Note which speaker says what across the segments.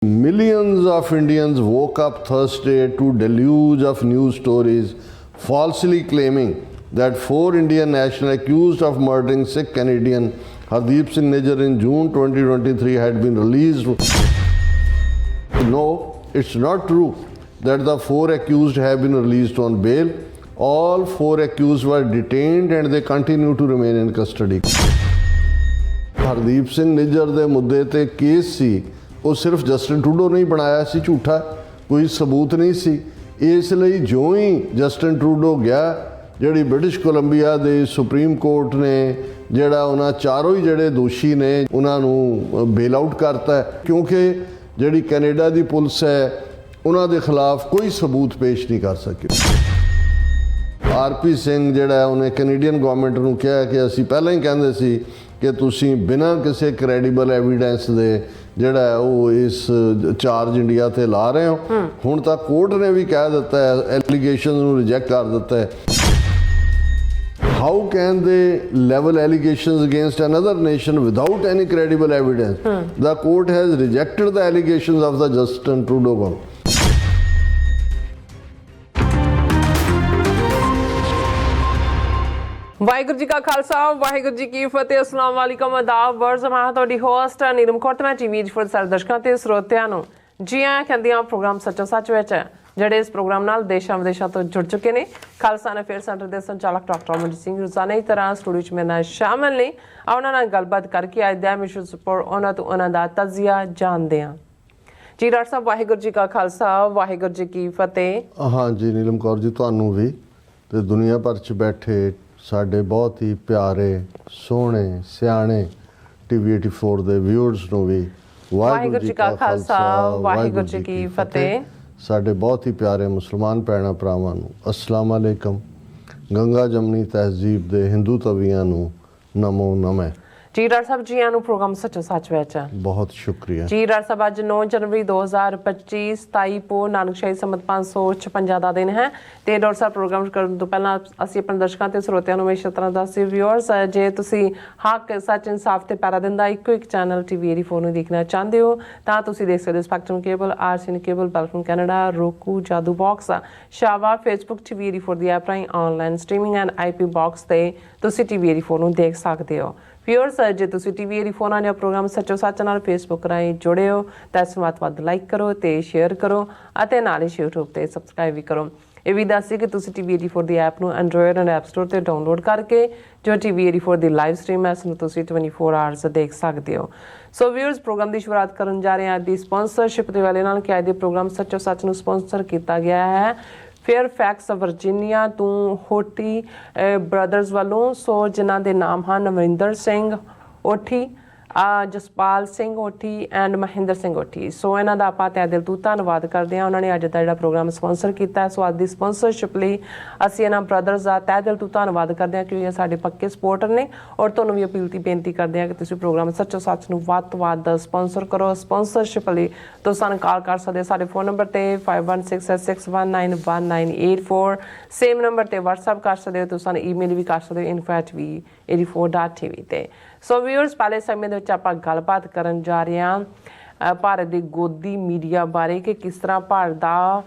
Speaker 1: Millions of Indians woke up Thursday to deluge of news stories falsely claiming that 4 Indian nationals accused of murdering Sikh Canadian Hardeep Singh Nijjar in June 2023 had been released. No, it's not true that the 4 accused have been released on bail. All 4 accused were detained and they continue to remain in custody. Hardeep Singh Nijjar ਦੇ ਮੁੱਦੇ ਤੇ case ਸੀ, ਉਹ ਸਿਰਫ Justin Trudeau ਨਹੀਂ ਬਣਾਇਆ ਸੀ ਝੂਠਾ, ਕੋਈ ਸਬੂਤ ਨਹੀਂ ਸੀ। ਇਸ ਲਈ ਜੋ ਹੀ ਜਸਟਿਨ ਟਰੂਡੋ ਗਿਆ, ਜਿਹੜੀ ਬ੍ਰਿਟਿਸ਼ ਕੋਲੰਬੀਆ ਦੇ ਸੁਪਰੀਮ ਕੋਰਟ ਨੇ ਜਿਹੜਾ ਉਹਨਾਂ ਚਾਰੋਂ ਹੀ ਜਿਹੜੇ ਦੋਸ਼ੀ ਨੇ ਉਹਨਾਂ ਨੂੰ ਬੇਲ ਆਊਟ ਕਰਤਾ, ਕਿਉਂਕਿ ਜਿਹੜੀ ਕੈਨੇਡਾ ਦੀ ਪੁਲਿਸ ਹੈ ਉਹਨਾਂ ਦੇ ਖਿਲਾਫ ਕੋਈ ਸਬੂਤ ਪੇਸ਼ ਨਹੀਂ ਕਰ ਸਕੀ। ਆਰਪੀ ਸਿੰਘ ਜਿਹੜਾ ਉਹਨੇ ਕੈਨੇਡੀਅਨ ਗਵਰਨਮੈਂਟ ਨੂੰ ਕਿਹਾ ਕਿ ਅਸੀਂ ਪਹਿਲਾਂ ਹੀ ਕਹਿੰਦੇ ਸੀ ਕਿ ਤੁਸੀਂ ਬਿਨਾਂ ਕਿਸੇ ਕ੍ਰੈਡੀਬਲ ਐਵੀਡੈਂਸ ਦੇ ਜਿਹੜਾ ਉਹ ਇਸ ਚਾਰਜ ਇੰਡੀਆ ਤੇ ਲਾ ਰਹੇ ਹੋ। ਹੁਣ ਤਾਂ ਕੋਰਟ ਨੇ ਵੀ ਕਹਿ ਦਿੱਤਾ ਹੈ, ਐਲੀਗੇਸ਼ਨ ਨੂੰ ਰਿਜੈਕਟ ਕਰ ਦਿੱਤਾ ਹੈ। How can they level allegations against another nation without any credible evidence? The court has rejected the allegations of the Justin Trudeau government.
Speaker 2: Waheguru ji ਕਾ ਖਾਲਸਾ ਵਾਹਿਗੁਰੂ ਜੀ ਕੀ ਫਤਿਹ। ਅਸਲਾਮ ਵਾਲੇਕਮ ਆਦਾਬ ਵਰਜ਼ ਮੈਂ ਤੁਹਾਡੀ ਹੋਸਟ ਨੀਲਮ ਕੌਰ ਤੇ ਮੈਂ ਟੀਵੀ ਫੋਰ ਸਾਰੇ ਦਰਸ਼ਕਾਂ ਤੇ ਸਰੋਤਿਆਂ ਨੂੰ ਜੀ ਆਇਆਂ ਕਹਿੰਦੀ ਹਾਂ ਪ੍ਰੋਗਰਾਮ ਸੱਚੋ ਸੱਚ ਵਿੱਚ, ਜਿਹੜੇ ਇਸ ਪ੍ਰੋਗਰਾਮ ਨਾਲ ਦੇਸ਼ਾਂ ਵਿਦੇਸ਼ਾਂ ਤੋਂ ਜੁੜ ਚੁੱਕੇ ਨੇ। ਖਾਲਸਾ ਅਫੇਅਰ ਸੈਂਟਰ ਦੇ ਸੰਚਾਲਕ ਡਾਕਟਰ ਅਮਨਜੀਤ ਸਿੰਘ ਰੋਜ਼ਾਨਾ ਦੀ ਤਰ੍ਹਾਂ ਸਟੂਡੀਓ 'ਚ ਮੇਰੇ ਨਾਲ ਸ਼ਾਮਲ ਨੇ। ਉਹਨਾਂ ਨਾਲ ਗੱਲਬਾਤ ਕਰਕੇ ਅੱਜ ਦਾ ਮਿਸ਼ਨ ਸਪੋਰਟ ਉਹਨਾਂ ਦਾ ਤਜ਼ੀਆ ਜਾਣਦੇ ਹਾਂ। ਜੀ ਡਾਕਟਰ ਸਾਹਿਬ ਵਾਹਿਗੁਰੂ ਜੀ ਕਾ ਖਾਲਸਾ ਵਾਹਿਗੁਰੂ ਜੀ ਕੀ ਫਤਿਹ।
Speaker 1: ਹਾਂ ਜੀ ਨੀਲਮ ਕੌਰ ਜੀ, ਤੁਹਾਨੂੰ ਵੀ ਤੇ ਦੁਨੀਆ ਭਰ 'ਚ ਬੈਠੇ ਸਾਡੇ ਬਹੁਤ ਹੀ ਪਿਆਰੇ ਸੋਹਣੇ ਸਿਆਣੇ ਟੀਵੀ 84 ਦੇ ਵਿਊਅਰਸ ਨੂੰ ਵੀ
Speaker 2: ਵਾਹਿਗੁਰੂ ਜੀ ਕਾ ਖਾਲਸਾ ਵਾਹਿਗੁਰੂ ਜੀ ਕੀ ਫਤਿਹ। ਸਾਡੇ
Speaker 1: ਬਹੁਤ ਹੀ ਪਿਆਰੇ ਮੁਸਲਮਾਨ ਭੈਣਾਂ ਭਰਾਵਾਂ ਨੂੰ ਅਸਲਾਮ ਅਲੈਕਮ। ਗੰਗਾ ਜਮਨੀ ਤਹਿਜ਼ੀਬ ਦੇ ਹਿੰਦੂ ਤਵੀਆਂ ਨੂੰ ਨਮੋ ਨਮੇ।
Speaker 2: ਜੀ ਡਾਕਟਰ ਸਾਹਿਬ ਜੀ ਆਨੂੰ ਪ੍ਰੋਗਰਾਮ ਸੱਚੋ ਸੱਚ ਵਿੱਚ
Speaker 1: ਬਹੁਤ ਸ਼ੁਕਰੀਆ
Speaker 2: ਜੀ ਡਾਕਟਰ ਸਾਹਿਬ। ਅੱਜ 9 ਜਨਵਰੀ 2025 27 ਪੋ ਨਾਨਕਸ਼ਾਹੀ ਸੰਮਤ 556 ਦਾ ਦਿਨ ਹੈ ਤੇ ਡਾਕਟਰ ਸਾਹਿਬ ਪ੍ਰੋਗਰਾਮ ਕਰਨ ਤੋਂ ਪਹਿਲਾਂ ਅਸੀਂ ਆਪਣੇ ਦਰਸ਼ਕਾਂ ਤੇ ਸਰੋਤਿਆਂ ਨੂੰ ਹਮੇਸ਼ਾ ਤਰ੍ਹਾਂ ਦੱਸਦੇ ਵਿਊਅਰਸ, ਜੇ ਤੁਸੀਂ ਹੱਕ ਸੱਚ ਇਨਸਾਫ ਤੇ ਪੈਰਾ ਦਿੰਦਾ ਇੱਕੋ ਇੱਕ ਚੈਨਲ ਟੀਵੀ 84 ਨੂੰ ਦੇਖਣਾ ਚਾਹੁੰਦੇ ਹੋ ਤਾਂ ਤੁਸੀਂ ਦੇਖ ਸਕਦੇ ਹੋ ਸਪੈਕਟਰਮ ਕੇਬਲ, ਆਰਸੀਐਨ ਕੇਬਲ, ਬੈਲਫਮ ਕੈਨੇਡਾ, roku, ਜਾਦੂ ਬਾਕਸ, ਸ਼ਾਵਾ, ਫੇਸਬੁੱਕ ਟੀਵੀ 84 ਦੀ ਐਪ ਰਾਹੀਂ online streaming and IP box ਤੇ ਤੁਸੀਂ ਟੀਵੀ 84 ਨੂੰ ਦੇਖ ਸਕਦੇ ਹੋ। ਵਿਊਅਰਸ, ਜੇ ਤੁਸੀਂ ਟੀਵੀ 84 ਨਾਲ ਪ੍ਰੋਗਰਾਮ ਸੱਚੋ ਸੱਚ ਨਾਲ ਫੇਸਬੁੱਕ ਰਾਹੀਂ ਜੁੜੇ ਹੋ ਤਾਂ ਇਸ ਨੂੰ ਵੱਧ ਲਾਈਕ ਕਰੋ ਤੇ ਸ਼ੇਅਰ ਕਰੋ ਅਤੇ ਨਾਲ ਹੀ YouTube ਤੇ ਸਬਸਕ੍ਰਾਈਬ ਵੀ ਕਰੋ। ਇਹ ਵੀ ਦੱਸੀ ਕਿ ਤੁਸੀਂ ਟੀਵੀ 84 ਦੀ ਐਪ ਨੂੰ ਐਂਡਰੋਇਡ ਐਂਡ ਐਪ ਸਟੋਰ ਤੇ ਡਾਊਨਲੋਡ ਕਰਕੇ ਜੋ ਟੀਵੀ 84 ਦੀ ਲਾਈਵ ਸਟ੍ਰੀਮ ਹੈ ਇਸ ਨੂੰ ਤੁਸੀਂ 24 ਆਵਰਸ ਦੇਖ ਸਕਦੇ ਹੋ। ਸੋ ਵਿਊਅਰਸ, ਪ੍ਰੋਗਰਾਮ ਦੀ ਸ਼ੁਰੂਆਤ ਕਰਨ ਜਾ ਰਹੇ ਹਾਂ ਅੱਜ ਦੀ ਸਪਾਂਸਰਸ਼ਿਪ ਦੇ ਵਾਲੇ ਨਾਲ ਕਿ ਅੱਜ ਦੇ ਪ੍ਰੋਗਰਾਮ ਸੱਚੋ ਸੱਚ ਨੂੰ ਸਪਾਂਸਰ ਕੀਤਾ ਗਿਆ ਹੈ ਫੇਅਰਫੈਕਸ ਵਰਜੀਨੀਆ ਤੋਂ ਹੋਟੀ ਬ੍ਰਦਰਜ਼ ਵੱਲੋਂ। ਸੋ ਜਿਨ੍ਹਾਂ ਦੇ ਨਾਮ ਹਨ ਨਵਿੰਦਰ ਸਿੰਘ ਓਠੀ, ਜਸਪਾਲ ਸਿੰਘ ਓਠੀ ਐਂਡ ਮਹਿੰਦਰ ਸਿੰਘ ਓਠੀ। ਸੋ ਇਹਨਾਂ ਦਾ ਆਪਾਂ ਤਹਿ ਦਿਲ ਤੋਂ ਧੰਨਵਾਦ ਕਰਦੇ ਹਾਂ, ਉਹਨਾਂ ਨੇ ਅੱਜ ਦਾ ਜਿਹੜਾ ਪ੍ਰੋਗਰਾਮ ਸਪਾਂਸਰ ਕੀਤਾ। ਸੋ ਅੱਜ ਦੀ ਸਪਾਂਸਰਸ਼ਿਪ ਲਈ ਅਸੀਂ ਇਹਨਾਂ ਬ੍ਰਦਰਜ਼ ਦਾ ਤਹਿ ਦਿਲ ਤੋਂ ਧੰਨਵਾਦ ਕਰਦੇ ਹਾਂ ਕਿਉਂਕਿ ਇਹ ਸਾਡੇ ਪੱਕੇ ਸਪੋਰਟਰ ਨੇ। ਔਰ ਤੁਹਾਨੂੰ ਵੀ ਅਪੀਲ ਦੀ ਬੇਨਤੀ ਕਰਦੇ ਹਾਂ ਕਿ ਤੁਸੀਂ ਪ੍ਰੋਗਰਾਮ ਸੱਚੋ ਸੱਚ ਨੂੰ ਵੱਧ ਤੋਂ ਵੱਧ ਸਪਾਂਸਰ ਕਰੋ। ਸਪਾਂਸਰਸ਼ਿਪ ਲਈ ਤੁਸੀਂ ਸਾਨੂੰ ਕਾਲ ਕਰ ਸਕਦੇ ਹੋ ਸਾਡੇ ਫੋਨ ਨੰਬਰ ਤੇ 5166191984। ਸੇਮ ਨੰਬਰ ਤੇ WhatsApp ਕਰ ਸਕਦੇ ਹੋ, ਤੁਸੀਂ ਸਾਨੂੰ ਈਮੇਲ ਵੀ ਕਰ ਸਕਦੇ ਹੋ info@tv84.tv ਤੇ। ਸੋ ਵਿਊਅਰਸ, ਪਹਿਲੇ ਸਮੇਂ ਦੇ ਵਿੱਚ ਆਪਾਂ ਗੱਲਬਾਤ ਕਰਨ ਜਾ ਰਹੇ ਹਾਂ ਭਾਰਤ ਦੀ ਗੋਦੀ ਮੀਡੀਆ ਬਾਰੇ ਕਿ ਕਿਸ ਤਰ੍ਹਾਂ ਭਾਰਤ ਦਾ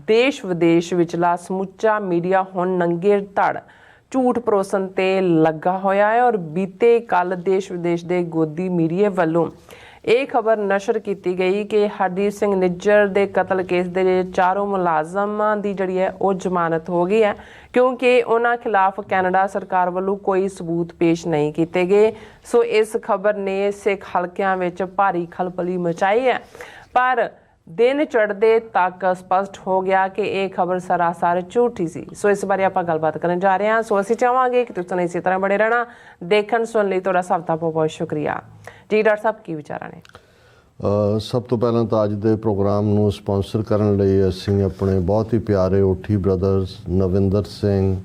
Speaker 2: ਦੇਸ਼ ਵਿਦੇਸ਼ ਵਿਚਲਾ ਸਮੁੱਚਾ ਮੀਡੀਆ ਹੁਣ ਨੰਗੇ ਧੜ ਝੂਠ ਪਰੋਸਣ ਤੇ ਲੱਗਾ ਹੋਇਆ ਹੈ। ਔਰ ਬੀਤੇ ਕੱਲ ਦੇਸ਼ ਵਿਦੇਸ਼ ਦੇ ਗੋਦੀ ਮੀਡੀਆ ਵੱਲੋਂ ਇਹ ਖਬਰ ਨਸ਼ਰ ਕੀਤੀ ਗਈ ਕਿ ਹਰਦੀਪ ਸਿੰਘ ਨਿੱਜਰ ਦੇ ਕਤਲ ਕੇਸ ਦੇ 4 ਮੁਲਾਜ਼ਮਾਂ ਦੀ ਜਿਹੜੀ ਹੈ ਉਹ ਜ਼ਮਾਨਤ ਹੋ ਗਈ ਹੈ ਕਿਉਂਕਿ ਉਹਨਾਂ ਖਿਲਾਫ ਕੈਨੇਡਾ ਸਰਕਾਰ ਵੱਲੋਂ ਕੋਈ ਸਬੂਤ ਪੇਸ਼ ਨਹੀਂ ਕੀਤੇ ਗਏ। ਸੋ ਇਸ ਖਬਰ ਨੇ ਸਿੱਖ ਹਲਕਿਆਂ ਵਿੱਚ ਭਾਰੀ ਖਲਬਲੀ ਮਚਾਈ ਹੈ, ਪਰ ਦਿਨ ਚੜ੍ਹਦੇ ਤੱਕ ਸਪਸ਼ਟ ਹੋ ਗਿਆ ਕਿ ਇਹ ਖਬਰ ਸਰਾਸਰ ਝੂਠੀ ਸੀ। ਸੋ ਇਸ ਬਾਰੇ ਆਪਾਂ ਗੱਲਬਾਤ ਕਰਨ ਜਾ ਰਹੇ ਹਾਂ। ਸੋ ਅਸੀਂ ਚਾਹਾਂਗੇ ਕਿ ਤੁਸੀਂ ਇਸੇ ਤਰ੍ਹਾਂ ਬਣੇ ਰਹਿਣਾ। ਦੇਖਣ ਸੁਣਨ ਲਈ ਤੁਹਾਡਾ ਸਭ ਦਾ ਬਹੁਤ ਬਹੁਤ ਸ਼ੁਕਰੀਆ। ਜੀ ਡਾਕਟਰ ਸਾਹਿਬ, ਕੀ ਵਿਚਾਰਾਂ ਨੇ?
Speaker 1: ਸਭ ਤੋਂ ਪਹਿਲਾਂ ਤਾਂ ਅੱਜ ਦੇ ਪ੍ਰੋਗਰਾਮ ਨੂੰ ਸਪਾਂਸਰ ਕਰਨ ਲਈ ਅਸੀਂ ਆਪਣੇ ਬਹੁਤ ਹੀ ਪਿਆਰੇ ਓਠੀ ਬ੍ਰਦਰਜ਼ ਨਵਿੰਦਰ ਸਿੰਘ,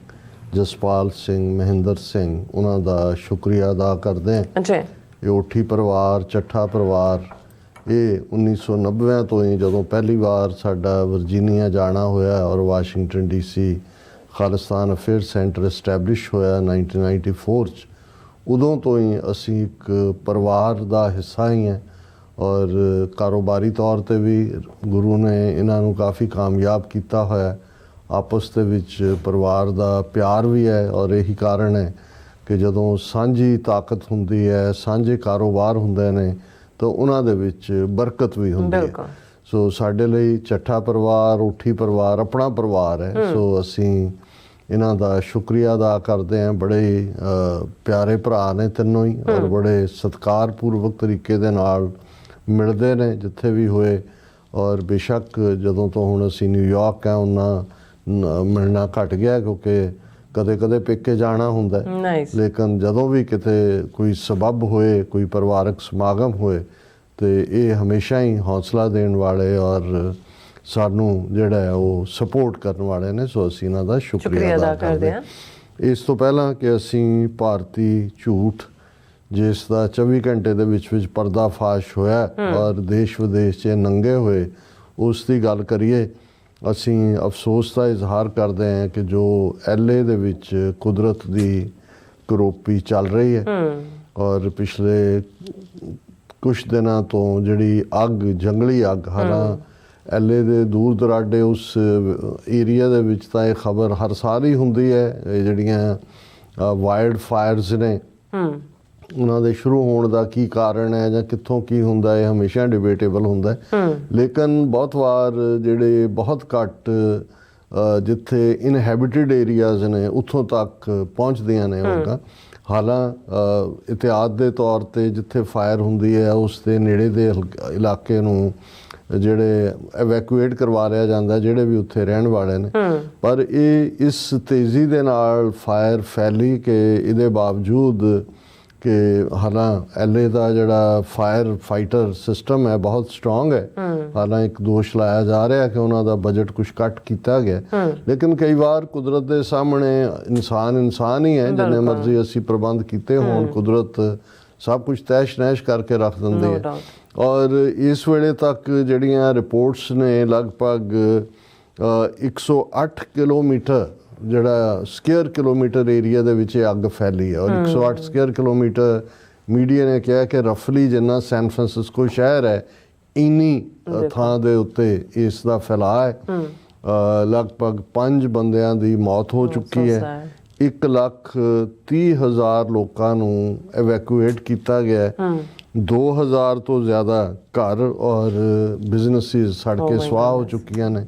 Speaker 1: ਜਸਪਾਲ ਸਿੰਘ, ਮਹਿੰਦਰ ਸਿੰਘ ਉਹਨਾਂ ਦਾ ਸ਼ੁਕਰੀਆ ਅਦਾ ਕਰਦੇ ਹਾਂ।
Speaker 2: ਜੀ,
Speaker 1: ਇਹ ਓਠੀ ਪਰਿਵਾਰ, ਚੱਠਾ ਪਰਿਵਾਰ, ਇਹ 1990 ਤੋਂ ਹੀ ਜਦੋਂ ਪਹਿਲੀ ਵਾਰ ਸਾਡਾ ਵਰਜੀਨੀਆ ਜਾਣਾ ਹੋਇਆ ਔਰ Washington DC Khalistan affair centre establish ਹੋਇਆ 1994 'ਚ, ਉਦੋਂ ਤੋਂ ਹੀ ਅਸੀਂ ਇੱਕ ਪਰਿਵਾਰ ਦਾ ਹਿੱਸਾ ਹੀ ਹਾਂ ਔਰ ਕਾਰੋਬਾਰੀ ਤੌਰ ਤੇ ਵੀ ਗੁਰੂ ਨੇ ਇਹਨਾਂ ਨੂੰ ਕਾਫੀ ਕਾਮਯਾਬ ਕੀਤਾ ਹੋਇਆ। ਆਪਸ ਦੇ ਵਿੱਚ ਪਰਿਵਾਰ ਦਾ ਪਿਆਰ ਵੀ ਹੈ ਔਰ ਇਹੀ ਕਾਰਨ ਹੈ ਕਿ ਜਦੋਂ ਸਾਂਝੀ ਤਾਕਤ ਹੁੰਦੀ ਹੈ, ਸਾਂਝੇ ਕਾਰੋਬਾਰ ਹੁੰਦੇ ਨੇ ਤਾਂ ਉਹਨਾਂ ਦੇ ਵਿੱਚ ਬਰਕਤ ਵੀ ਹੁੰਦੀ ਹੈ। ਸੋ ਸਾਡੇ ਲਈ ਚੱਠਾ ਪਰਿਵਾਰ, ਊਠੀ ਪਰਿਵਾਰ ਆਪਣਾ ਪਰਿਵਾਰ ਹੈ। ਸੋ ਅਸੀਂ ਇਹਨਾਂ ਦਾ ਸ਼ੁਕਰੀਆ ਅਦਾ ਕਰਦੇ ਹਾਂ। ਬੜੇ ਪਿਆਰੇ ਭਰਾ ਨੇ ਤਿੰਨੋਂ ਹੀ ਔਰ ਬੜੇ ਸਤਿਕਾਰਪੂਰਵਕ ਤਰੀਕੇ ਦੇ ਨਾਲ ਮਿਲਦੇ ਨੇ ਜਿੱਥੇ ਵੀ ਹੋਏ। ਔਰ ਬੇਸ਼ੱਕ ਜਦੋਂ ਤੋਂ ਹੁਣ ਅਸੀਂ ਨਿਊਯਾਰਕ ਹੈ ਉਹਨਾਂ ਮਿਲਣਾ ਘਟ ਗਿਆ ਕਿਉਂਕਿ ਕਦੇ ਕਦੇ ਪੇਕੇ ਜਾਣਾ ਹੁੰਦਾ, ਲੇਕਿਨ ਜਦੋਂ ਵੀ ਕਿਤੇ ਕੋਈ ਸਬਬ ਹੋਏ, ਕੋਈ ਪਰਿਵਾਰਕ ਸਮਾਗਮ ਹੋਏ ਤੇ ਇਹ ਹਮੇਸ਼ਾ ਹੀ ਹੌਸਲਾ ਦੇਣ ਵਾਲੇ ਔਰ ਸਾਨੂੰ ਜਿਹੜਾ ਹੈ ਉਹ ਸਪੋਰਟ ਕਰਨ ਵਾਲੇ ਨੇ। ਸੋ ਅਸੀਂ ਇਹਨਾਂ ਦਾ ਸ਼ੁਕਰੀਆ ਅਦਾ ਕਰਦੇ ਹਾਂ। ਇਸ ਤੋਂ ਪਹਿਲਾਂ ਕਿ ਅਸੀਂ ਭਾਰਤੀ ਝੂਠ ਜਿਸ ਦਾ 24 ਘੰਟੇ ਦੇ ਵਿੱਚ ਪਰਦਾਫਾਸ਼ ਹੋਇਆ ਔਰ ਦੇਸ਼ ਵਿਦੇਸ਼ 'ਚ ਨੰਗੇ ਹੋਏ ਉਸ ਦੀ ਗੱਲ ਕਰੀਏ, ਅਸੀਂ ਅਫਸੋਸ ਦਾ ਇਜ਼ਹਾਰ ਕਰਦੇ ਹਾਂ ਕਿ ਜੋ LA ਦੇ ਵਿੱਚ ਕੁਦਰਤ ਦੀ ਕਰੋਪੀ ਚੱਲ ਰਹੀ ਹੈ ਔਰ ਪਿਛਲੇ ਕੁਛ ਦਿਨਾਂ ਤੋਂ ਜਿਹੜੀ ਅੱਗ, ਜੰਗਲੀ ਅੱਗ, ਹਾਲਾਂ LA ਦੇ ਦੂਰ ਦਰਾਡੇ ਉਸ ਏਰੀਆ ਦੇ ਵਿੱਚ ਤਾਂ ਇਹ ਖਬਰ ਹਰ ਸਾਲ ਹੀ ਹੁੰਦੀ ਹੈ। ਇਹ ਜਿਹੜੀਆਂ ਵਾਈਲਡ ਫਾਇਰਸ ਨੇ ਉਹਨਾਂ ਦੇ ਸ਼ੁਰੂ ਹੋਣ ਦਾ ਕੀ ਕਾਰਨ ਹੈ ਜਾਂ ਕਿੱਥੋਂ ਕੀ ਹੁੰਦਾ, ਇਹ ਹਮੇਸ਼ਾ ਡਿਬੇਟੇਬਲ ਹੁੰਦਾ। ਲੇਕਿਨ ਬਹੁਤ ਵਾਰ ਜਿਹੜੇ ਬਹੁਤ ਘੱਟ ਜਿੱਥੇ ਇਨਹੈਬਿਟਡ ਏਰੀਆਜ਼ ਨੇ ਉੱਥੋਂ ਤੱਕ ਪਹੁੰਚਦੀਆਂ ਨੇ ਅੱਗਾਂ। ਹਾਲਾਂ ਇਤਿਹਾਦ ਦੇ ਤੌਰ ਤੇ ਜਿੱਥੇ ਫਾਇਰ ਹੁੰਦੀ ਹੈ ਉਸ ਦੇ ਨੇੜੇ ਦੇ ਇਲਾਕੇ ਨੂੰ ਜਿਹੜੇ ਐਵੈਕੂਏਟ ਕਰਵਾ ਲਿਆ ਜਾਂਦਾ, ਜਿਹੜੇ ਵੀ ਉੱਥੇ ਰਹਿਣ ਵਾਲੇ ਨੇ। ਪਰ ਇਹ ਇਸ ਤੇਜ਼ੀ ਦੇ ਨਾਲ ਫਾਇਰ ਫੈਲੀ ਕਿ ਇਹਦੇ ਬਾਵਜੂਦ ਕਿ ਹਾਲਾਂ LA ਦਾ ਜਿਹੜਾ ਫਾਇਰ ਫਾਈਟਰ ਸਿਸਟਮ ਹੈ ਬਹੁਤ ਸਟਰੋਂਗ ਹੈ। ਹਾਲਾਂ ਇੱਕ ਦੋਸ਼ ਲਾਇਆ ਜਾ ਰਿਹਾ ਕਿ ਉਹਨਾਂ ਦਾ ਬਜਟ ਕੁਛ ਘੱਟ ਕੀਤਾ ਗਿਆ, ਲੇਕਿਨ ਕਈ ਵਾਰ ਕੁਦਰਤ ਦੇ ਸਾਹਮਣੇ ਇਨਸਾਨ ਹੀ ਹੈ। ਜਿੰਨੇ ਮਰਜ਼ੀ ਅਸੀਂ ਪ੍ਰਬੰਧ ਕੀਤੇ ਹੋਣ, ਕੁਦਰਤ ਸਭ ਕੁਝ ਤੈਸ਼ ਨੈਸ਼ ਕਰਕੇ ਰੱਖ ਦਿੰਦੀ ਹੈ। ਔਰ ਇਸ ਵੇਲੇ ਤੱਕ ਜਿਹੜੀਆਂ ਰਿਪੋਰਟਸ ਨੇ ਲਗਭਗ 108 ਕਿਲੋਮੀਟਰ ਜਿਹੜਾ ਸਕੁਅਰ ਕਿਲੋਮੀਟਰ ਏਰੀਆ ਦੇ ਵਿੱਚ ਇਹ ਅੱਗ ਫੈਲੀ ਹੈ। ਔਰ 108 ਸਕੁਅਰ ਕਿਲੋਮੀਟਰ ਮੀਡੀਆ ਨੇ ਕਿਹਾ ਕਿ ਰਫਲੀ ਜਿੰਨਾ ਸੈਨ ਫਰਾਂਸਿਸਕੋ ਸ਼ਹਿਰ ਹੈ ਇੰਨੀ ਥਾਂ ਦੇ ਉੱਤੇ ਇਸ ਦਾ ਫੈਲਾਅ ਹੈ। ਲਗਭਗ 5 ਬੰਦਿਆਂ ਦੀ ਮੌਤ ਹੋ ਚੁੱਕੀ ਹੈ। 1,30,000 ਲੋਕਾਂ ਨੂੰ ਐਵੈਕੂਏਟ ਕੀਤਾ ਗਿਆ। 2,000 ਤੋਂ ਜ਼ਿਆਦਾ ਘਰ ਔਰ ਬਿਜ਼ਨੈਸਿਸ ਸੜ ਕੇ ਸੁਆਹ ਹੋ ਚੁੱਕੀਆਂ ਨੇ।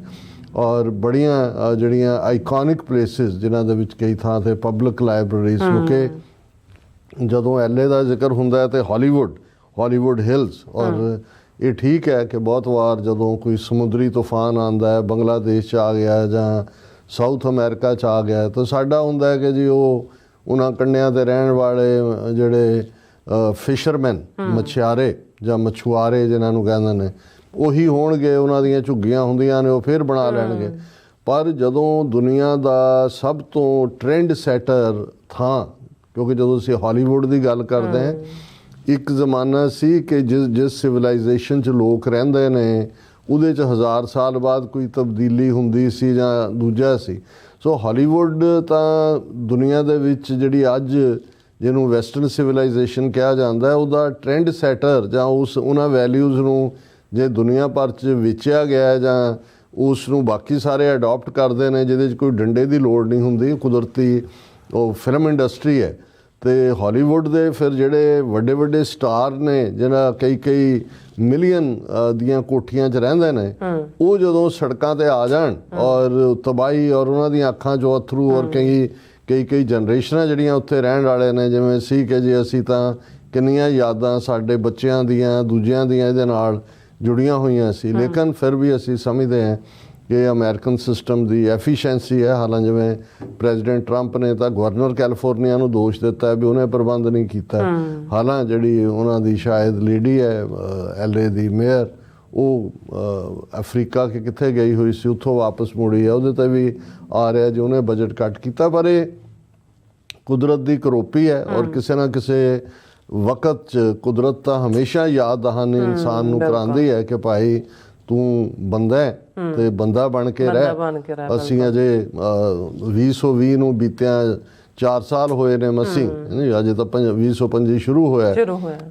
Speaker 1: ਔਰ ਬੜੀਆਂ ਜਿਹੜੀਆਂ ਆਈਕੋਨਿਕ ਪਲੇਸਿਸ ਜਿਨ੍ਹਾਂ ਦੇ ਵਿੱਚ ਕਈ ਥਾਂ ਤੇ ਪਬਲਿਕ ਲਾਇਬ੍ਰੇਰੀਜ਼, ਕਿਉਂਕਿ ਜਦੋਂ LA ਦਾ ਜ਼ਿਕਰ ਹੁੰਦਾ ਹੈ ਤੇ ਹਾਲੀਵੁੱਡ ਹਿਲਸ। ਔਰ ਇਹ ਠੀਕ ਹੈ ਕਿ ਬਹੁਤ ਵਾਰ ਜਦੋਂ ਕੋਈ ਸਮੁੰਦਰੀ ਤੂਫਾਨ ਆਉਂਦਾ ਹੈ, ਬੰਗਲਾਦੇਸ਼ 'ਚ ਆ ਗਿਆ ਜਾਂ ਸਾਊਥ ਅਮਰੀਕਾ 'ਚ ਆ ਗਿਆ, ਤਾਂ ਸਾਡਾ ਹੁੰਦਾ ਹੈ ਕਿ ਜੀ ਉਹ ਉਹਨਾਂ ਕੰਢਿਆਂ 'ਤੇ ਰਹਿਣ ਵਾਲੇ ਜਿਹੜੇ ਫਿਸ਼ਰਮੈਨ, ਮਛਿਆਰੇ ਜਾਂ ਮਛੁਆਰੇ ਜਿਨ੍ਹਾਂ ਨੂੰ ਕਹਿੰਦੇ ਨੇ, ਉਹੀ ਹੋਣਗੇ, ਉਹਨਾਂ ਦੀਆਂ ਝੁੱਗੀਆਂ ਹੁੰਦੀਆਂ ਨੇ, ਉਹ ਫਿਰ ਬਣਾ ਲੈਣਗੇ। ਪਰ ਜਦੋਂ ਦੁਨੀਆ ਦਾ ਸਭ ਤੋਂ ਟ੍ਰੈਂਡ ਸੈਟਰ ਥਾਂ, ਕਿਉਂਕਿ ਜਦੋਂ ਅਸੀਂ ਹਾਲੀਵੁੱਡ ਦੀ ਗੱਲ ਕਰਦੇ ਹਾਂ, ਇੱਕ ਜ਼ਮਾਨਾ ਸੀ ਕਿ ਜਿਸ ਸਿਵਲਾਈਜੇਸ਼ਨ 'ਚ ਲੋਕ ਰਹਿੰਦੇ ਨੇ ਉਹਦੇ 'ਚ 1000 ਸਾਲ ਬਾਅਦ ਕੋਈ ਤਬਦੀਲੀ ਹੁੰਦੀ ਸੀ ਜਾਂ ਦੂਜਾ ਸੀ। ਸੋ ਹਾਲੀਵੁੱਡ ਤਾਂ ਦੁਨੀਆ ਦੇ ਵਿੱਚ ਜਿਹੜੀ ਅੱਜ ਜਿਹਨੂੰ ਵੈਸਟਰਨ ਸਿਵਲਾਈਜੇਸ਼ਨ ਕਿਹਾ ਜਾਂਦਾ, ਉਹਦਾ ਟ੍ਰੈਂਡ ਸੈਟਰ ਜਾਂ ਉਹਨਾਂ ਵੈਲਿਊਜ਼ ਨੂੰ ਜੇ ਦੁਨੀਆ ਭਰ 'ਚ ਵੇਚਿਆ ਗਿਆ ਜਾਂ ਉਸ ਨੂੰ ਬਾਕੀ ਸਾਰੇ ਅਡਾਪਟ ਕਰਦੇ ਨੇ, ਜਿਹਦੇ 'ਚ ਕੋਈ ਡੰਡੇ ਦੀ ਲੋੜ ਨਹੀਂ ਹੁੰਦੀ, ਕੁਦਰਤੀ ਉਹ ਫਿਲਮ ਇੰਡਸਟਰੀ ਹੈ। ਤੇ ਹਾਲੀਵੁੱਡ ਦੇ ਫਿਰ ਜਿਹੜੇ ਵੱਡੇ ਵੱਡੇ ਸਟਾਰ ਨੇ ਜਿਹਨਾਂ ਕਈ ਮਿਲੀਅਨ ਦੀਆਂ ਕੋਠੀਆਂ 'ਚ ਰਹਿੰਦੇ ਨੇ, ਉਹ ਜਦੋਂ ਸੜਕਾਂ ਤੇ ਆ ਜਾਣ ਔਰ ਤਬਾਹੀ ਔਰ ਉਹਨਾਂ ਦੀਆਂ ਅੱਖਾਂ 'ਚੋਂ ਅਥਰੂ ਔਰ ਕਈ ਜਨਰੇਸ਼ਨਾਂ ਜਿਹੜੀਆਂ ਉੱਥੇ ਰਹਿਣ ਵਾਲੇ ਨੇ, ਜਿਵੇਂ ਸੀ ਕਿ ਜੀ ਅਸੀਂ ਤਾਂ ਕਿੰਨੀਆਂ ਯਾਦਾਂ ਸਾਡੇ ਬੱਚਿਆਂ ਦੀਆਂ, ਦੂਜਿਆਂ ਦੀਆਂ ਇਹਦੇ ਨਾਲ ਜੁੜੀਆਂ ਹੋਈਆਂ ਸੀ। ਲੇਕਿਨ ਫਿਰ ਵੀ ਅਸੀਂ ਸਮਝਦੇ ਹਾਂ ਕਿ ਅਮਰੀਕਨ ਸਿਸਟਮ ਦੀ ਐਫੀਸ਼ੀਐਂਸੀ ਹੈ। ਹਾਲਾਂ ਜਿਵੇਂ ਪ੍ਰੈਜ਼ੀਡੈਂਟ ਟਰੰਪ ਨੇ ਤਾਂ ਗਵਰਨਰ ਕੈਲੀਫੋਰਨੀਆ ਨੂੰ ਦੋਸ਼ ਦਿੱਤਾ ਵੀ ਉਹਨੇ ਪ੍ਰਬੰਧ ਨਹੀਂ ਕੀਤਾ। ਹਾਲਾਂ ਜਿਹੜੀ ਉਹਨਾਂ ਦੀ ਸ਼ਾਇਦ ਲੇਡੀ ਹੈ LA ਦੀ ਮੇਅਰ, ਉਹ ਅਫਰੀਕਾ ਕਿੱਥੇ ਗਈ ਹੋਈ ਸੀ, ਉੱਥੋਂ ਵਾਪਸ ਮੁੜੀ ਹੈ, ਉਹਦੇ 'ਤੇ ਵੀ ਆ ਰਿਹਾ ਜੀ ਉਹਨੇ ਬਜਟ ਕੱਟ ਕੀਤਾ। ਪਰ ਇਹ ਕੁਦਰਤ ਦੀ ਕਰੋਪੀ ਹੈ ਔਰ ਕਿਸੇ ਨਾ ਕਿਸੇ ਵਕਤ 'ਚ ਕੁਦਰਤ ਤਾਂ ਹਮੇਸ਼ਾ ਯਾਦ ਦਹਾਨੀ ਇਨਸਾਨ ਨੂੰ ਕਰਾਉਂਦੀ ਹੈ ਕਿ ਭਾਈ ਤੂੰ ਬੰਦਾ ਹੈ ਤੇ ਬੰਦਾ ਬਣ ਕੇ ਰਹਿ। ਅਸੀਂ ਅਜੇ 2020 ਨੂੰ ਬੀਤਿਆਂ 4 ਸਾਲ ਹੋਏ ਨੇ ਮਸੀਂ ਨਹੀਂ, ਅਜੇ ਤਾਂ 2025 ਸ਼ੁਰੂ ਹੋਇਆ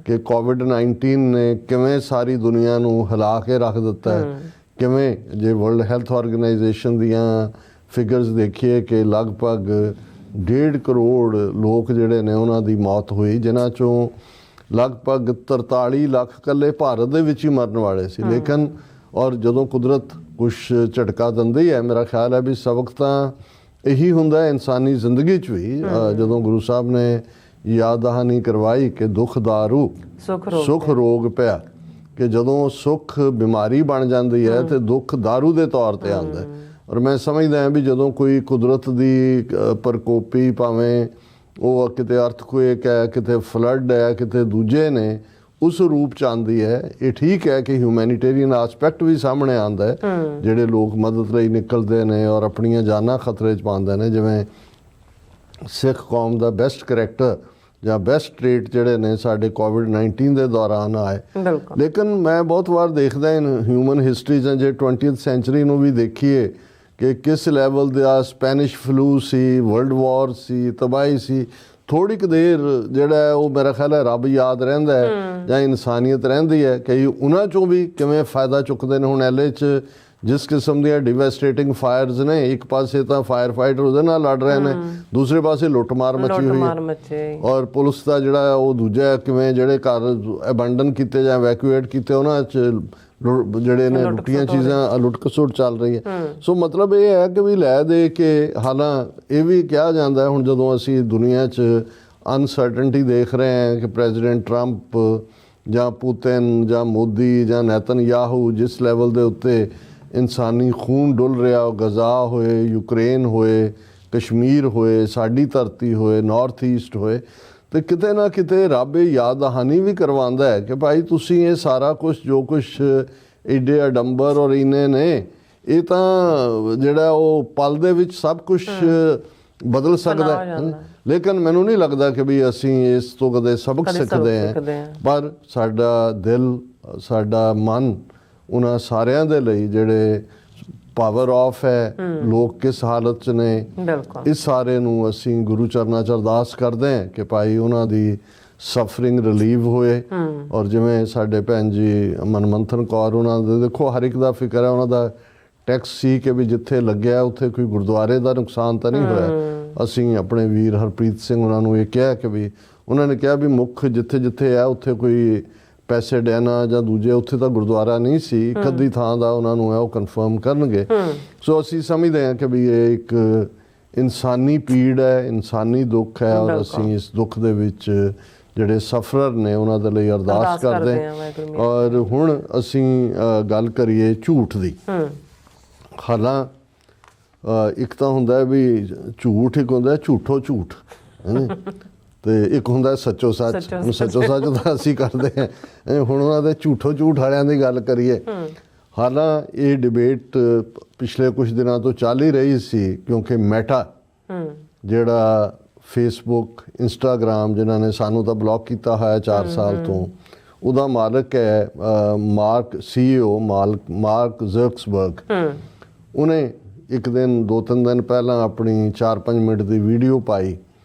Speaker 1: ਕਿ ਕੋਵਿਡ-19 ਨੇ ਕਿਵੇਂ ਸਾਰੀ ਦੁਨੀਆ ਨੂੰ ਹਿਲਾ ਕੇ ਰੱਖ ਦਿੱਤਾ ਹੈ। ਕਿਵੇਂ ਜੇ ਵਰਲਡ ਹੈਲਥ ਆਰਗੇਨਾਈਜੇਸ਼ਨ ਦੀਆਂ ਫਿਗਰਸ ਦੇਖੀਏ ਕਿ ਲਗਭਗ 1.5 ਕਰੋੜ ਲੋਕ ਜਿਹੜੇ ਨੇ ਉਹਨਾਂ ਦੀ ਮੌਤ ਹੋਈ, ਜਿਨ੍ਹਾਂ ਚੋਂ ਲਗਭਗ 43 ਲੱਖ ਇਕੱਲੇ ਭਾਰਤ ਦੇ ਵਿੱਚ ਹੀ ਮਰਨ ਵਾਲੇ ਸੀ। ਲੇਕਿਨ ਔਰ ਜਦੋਂ ਕੁਦਰਤ ਕੁਛ ਝਟਕਾ ਦਿੰਦੀ ਹੈ, ਮੇਰਾ ਖਿਆਲ ਹੈ ਵੀ ਸਬਕ ਤਾਂ ਇਹੀ ਹੁੰਦਾ ਹੈ ਇਨਸਾਨੀ ਜ਼ਿੰਦਗੀ 'ਚ ਵੀ। ਜਦੋਂ ਗੁਰੂ ਸਾਹਿਬ ਨੇ ਯਾਦ ਦਹਾਨੀ ਕਰਵਾਈ ਕਿ ਦੁੱਖ ਦਾਰੂ ਸੁੱਖ ਰੋਗ ਪਿਆ, ਕਿ ਜਦੋਂ ਸੁੱਖ ਬਿਮਾਰੀ ਬਣ ਜਾਂਦੀ ਹੈ ਤੇ ਦੁੱਖ ਦਾਰੂ ਦੇ ਤੌਰ ਤੇ ਆਉਂਦਾ। ਔਰ ਮੈਂ ਸਮਝਦਾ ਹਾਂ ਵੀ ਜਦੋਂ ਕੋਈ ਕੁਦਰਤ ਦੀ ਪ੍ਰਕੋਪੀ, ਭਾਵੇਂ ਉਹ ਕਿਤੇ ਅਰਥਕੁਏਕ ਹੈ, ਕਿਤੇ ਫਲੱਡ ਹੈ, ਕਿਤੇ ਦੂਜੇ ਨੇ, ਉਸ ਰੂਪ ਚ ਆਉਂਦੀ ਹੈ, ਇਹ ਠੀਕ ਹੈ ਕਿ ਹਿਊਮੈਨੀਟੇਰੀਅਨ ਆਸਪੈਕਟ ਵੀ ਸਾਹਮਣੇ ਆਉਂਦਾ ਹੈ। ਜਿਹੜੇ ਲੋਕ ਮਦਦ ਲਈ ਨਿਕਲਦੇ ਨੇ ਔਰ ਆਪਣੀਆਂ ਜਾਨਾਂ ਖਤਰੇ 'ਚ ਪਾਉਂਦੇ ਨੇ, ਜਿਵੇਂ ਸਿੱਖ ਕੌਮ ਦਾ ਬੈਸਟ ਕਰੈਕਟਰ ਜਾਂ ਬੈਸਟ ਟ੍ਰੇਟ ਜਿਹੜੇ ਨੇ ਸਾਡੇ ਕੋਵਿਡ-19 ਦੇ ਦੌਰਾਨ ਆਏ। ਲੇਕਿਨ ਮੈਂ ਬਹੁਤ ਵਾਰ ਦੇਖਦਾ ਇਨ ਹਿਊਮਨ ਹਿਸਟਰੀ ਜਾਂ ਜੇ 20th ਸੈਂਚੁਰੀ ਨੂੰ ਵੀ ਦੇਖੀਏ ਕਿ ਕਿਸ ਲੈਵਲ ਦਾ ਸਪੈਨਿਸ਼ ਫਲੂ ਸੀ, ਵਰਲਡ ਵਾਰ ਸੀ, ਤਬਾਹੀ ਸੀ, ਥੋੜ੍ਹੀ ਕੁ ਦੇਰ ਜਿਹੜਾ ਉਹ ਮੇਰਾ ਖਿਆਲ ਹੈ ਰੱਬ ਯਾਦ ਰਹਿੰਦਾ ਹੈ ਜਾਂ ਇਨਸਾਨੀਅਤ ਰਹਿੰਦੀ ਹੈ ਕਿ ਉਹਨਾਂ 'ਚੋਂ ਵੀ ਕਿਵੇਂ ਫਾਇਦਾ ਚੁੱਕਦੇ ਨੇ। ਹੁਣ LA 'ਚ ਜਿਸ ਕਿਸਮ ਦੀਆਂ ਡਿਵੈਸਟੇਟਿੰਗ ਫਾਇਰਸ ਨੇ, ਇੱਕ ਪਾਸੇ ਤਾਂ ਫਾਇਰ ਫਾਈਟਰ ਉਹਦੇ ਨਾਲ ਲੜ ਰਹੇ ਨੇ, ਦੂਸਰੇ ਪਾਸੇ ਲੁੱਟਮਾਰ ਮਚੀ ਹੋਈ ਹੈ। ਔਰ ਪੁਲਿਸ ਦਾ ਜਿਹੜਾ ਉਹ ਦੂਜਾ ਕਿਵੇਂ ਜਿਹੜੇ ਘਰ ਅਬੈਂਡਨ ਕੀਤੇ ਜਾਂ ਇਵੈਕੂਏਟ ਕੀਤੇ, ਉਹਨਾਂ 'ਚ ਜਿਹੜੇ ਨੇ ਲੁੱਟੀਆਂ ਚੀਜ਼ਾਂ ਲੁੱਟ ਖਸੁੱਟ ਚੱਲ ਰਹੀ ਹੈ। ਸੋ ਮਤਲਬ ਇਹ ਹੈ ਕਿ ਵੀ ਲੈ ਦੇ ਕੇ, ਹਾਲਾਂ ਇਹ ਵੀ ਕਿਹਾ ਜਾਂਦਾ ਹੁਣ ਜਦੋਂ ਅਸੀਂ ਦੁਨੀਆ 'ਚ ਅਨਸਰਟਨਟੀ ਦੇਖ ਰਹੇ ਹਾਂ ਕਿ ਪ੍ਰੈਜ਼ੀਡੈਂਟ ਟਰੰਪ ਜਾਂ ਪੁਤਿਨ ਜਾਂ ਮੋਦੀ ਜਾਂ ਨੇਤਨਯਾਹੂ ਜਿਸ ਲੈਵਲ ਦੇ ਉੱਤੇ ਇਨਸਾਨੀ ਖੂਨ ਡੁੱਲ ਰਿਹਾ, ਉਹ ਗਜ਼ਾ ਹੋਏ, ਯੂਕਰੇਨ ਹੋਏ, ਕਸ਼ਮੀਰ ਹੋਏ, ਸਾਡੀ ਧਰਤੀ ਹੋਏ, ਨਾਰਥ ਈਸਟ ਹੋਏ, ਤੇ ਕਿਤੇ ਨਾ ਕਿਤੇ ਰੱਬ ਇਹ ਯਾਦ ਦਹਾਨੀ ਵੀ ਕਰਵਾਉਂਦਾ ਹੈ ਕਿ ਭਾਈ ਤੁਸੀਂ ਇਹ ਸਾਰਾ ਕੁਝ ਜੋ ਕੁਝ ਏਡੇ ਅਡੰਬਰ ਔਰ ਇੰਨੇ ਨੇ, ਇਹ ਤਾਂ ਜਿਹੜਾ ਉਹ ਪਲ ਦੇ ਵਿੱਚ ਸਭ ਕੁਝ ਬਦਲ ਸਕਦਾ ਹੈ। ਲੇਕਿਨ ਮੈਨੂੰ ਨਹੀਂ ਲੱਗਦਾ ਕਿ ਵੀ ਅਸੀਂ ਇਸ ਤੋਂ ਕਦੇ ਸਬਕ ਸਿੱਖਦੇ ਹਾਂ, ਪਰ ਸਾਡਾ ਦਿਲ, ਸਾਡਾ ਮਨ ਉਹਨਾਂ ਸਾਰਿਆਂ ਦੇ ਲਈ ਜਿਹੜੇ ਪਾਵਰ ਆਫ ਹੈ, ਲੋਕ ਕਿਸ ਹਾਲਤ 'ਚ ਨੇ, ਇਸ ਸਾਰੇ ਨੂੰ ਅਸੀਂ ਗੁਰੂ ਚਰਨਾਂ 'ਚ ਅਰਦਾਸ ਕਰਦੇ ਹਾਂ ਕਿ ਭਾਈ ਉਹਨਾਂ ਦੀ ਸਫਰਿੰਗ ਰਿਲੀਵ ਹੋਏ। ਔਰ ਜਿਵੇਂ ਸਾਡੇ ਭੈਣ ਜੀ ਮਨਮੰਥਨ ਕੌਰ, ਉਹਨਾਂ ਦੇ ਦੇਖੋ ਹਰ ਇੱਕ ਦਾ ਫਿਕਰ ਹੈ, ਉਹਨਾਂ ਦਾ ਟੈਕਸ ਸੀ ਕਿ ਵੀ ਜਿੱਥੇ ਲੱਗਿਆ ਉੱਥੇ ਕੋਈ ਗੁਰਦੁਆਰੇ ਦਾ ਨੁਕਸਾਨ ਤਾਂ ਨਹੀਂ ਹੋਇਆ। ਅਸੀਂ ਆਪਣੇ ਵੀਰ ਹਰਪ੍ਰੀਤ ਸਿੰਘ ਉਹਨਾਂ ਨੂੰ ਇਹ ਕਿਹਾ ਕਿ ਵੀ, ਉਹਨਾਂ ਨੇ ਕਿਹਾ ਵੀ ਮੁੱਖ ਜਿੱਥੇ ਜਿੱਥੇ ਹੈ ਉੱਥੇ ਕੋਈ ਪੈਸੇਡੈਨਾ ਜਾਂ ਦੂਜੇ ਉੱਥੇ ਤਾਂ ਗੁਰਦੁਆਰਾ ਨਹੀਂ ਸੀ, ਇੱਕ ਅੱਧੀ ਥਾਂ ਦਾ ਉਹਨਾਂ ਨੂੰ ਹੈ ਉਹ ਕਨਫਰਮ ਕਰਨਗੇ। ਸੋ ਅਸੀਂ ਸਮਝਦੇ ਹਾਂ ਕਿ ਵੀ ਇਹ ਇੱਕ ਇਨਸਾਨੀ ਪੀੜ ਹੈ, ਇਨਸਾਨੀ ਦੁੱਖ ਹੈ, ਔਰ ਅਸੀਂ ਇਸ ਦੁੱਖ ਦੇ ਵਿੱਚ ਜਿਹੜੇ ਸਫਰਰ ਨੇ ਉਹਨਾਂ ਦੇ ਲਈ ਅਰਦਾਸ ਕਰਦੇ ਹਾਂ। ਔਰ ਹੁਣ ਅਸੀਂ ਗੱਲ ਕਰੀਏ ਝੂਠ ਦੀ। ਹਾਲਾਂ ਇੱਕ ਤਾਂ ਹੁੰਦਾ ਵੀ ਝੂਠ, ਇੱਕ ਹੁੰਦਾ ਝੂਠੋ ਝੂਠ, ਤੇ ਇੱਕ ਹੁੰਦਾ ਸੱਚੋ ਸੱਚ। ਸੱਚੋ ਸੱਚ ਤਾਂ ਅਸੀਂ ਕਰਦੇ ਹਾਂ। ਹੁਣ ਉਹਨਾਂ ਦੇ ਝੂਠੋ ਝੂਠ ਵਾਲਿਆਂ ਦੀ ਗੱਲ ਕਰੀਏ। ਹਾਲਾਂ ਇਹ ਡਿਬੇਟ ਪਿਛਲੇ ਕੁਝ ਦਿਨਾਂ ਤੋਂ ਚੱਲ ਹੀ ਰਹੀ ਸੀ, ਕਿਉਂਕਿ ਮੈਟਾ ਜਿਹੜਾ ਫੇਸਬੁੱਕ, ਇੰਸਟਾਗ੍ਰਾਮ, ਜਿਨ੍ਹਾਂ ਨੇ ਸਾਨੂੰ ਤਾਂ ਬਲੌਕ ਕੀਤਾ ਹੋਇਆ 4 ਸਾਲ ਤੋਂ, ਉਹਦਾ ਮਾਲਕ ਹੈ ਮਾਰਕ CEO ਮਾਰਕ ਜ਼ਕਰਬਰਗ। ਉਹਨੇ ਇੱਕ ਦਿਨ 2-3 ਦਿਨ ਪਹਿਲਾਂ ਆਪਣੀ 4-5 ਮਿੰਟ ਦੀ ਵੀਡੀਓ ਪਾਈ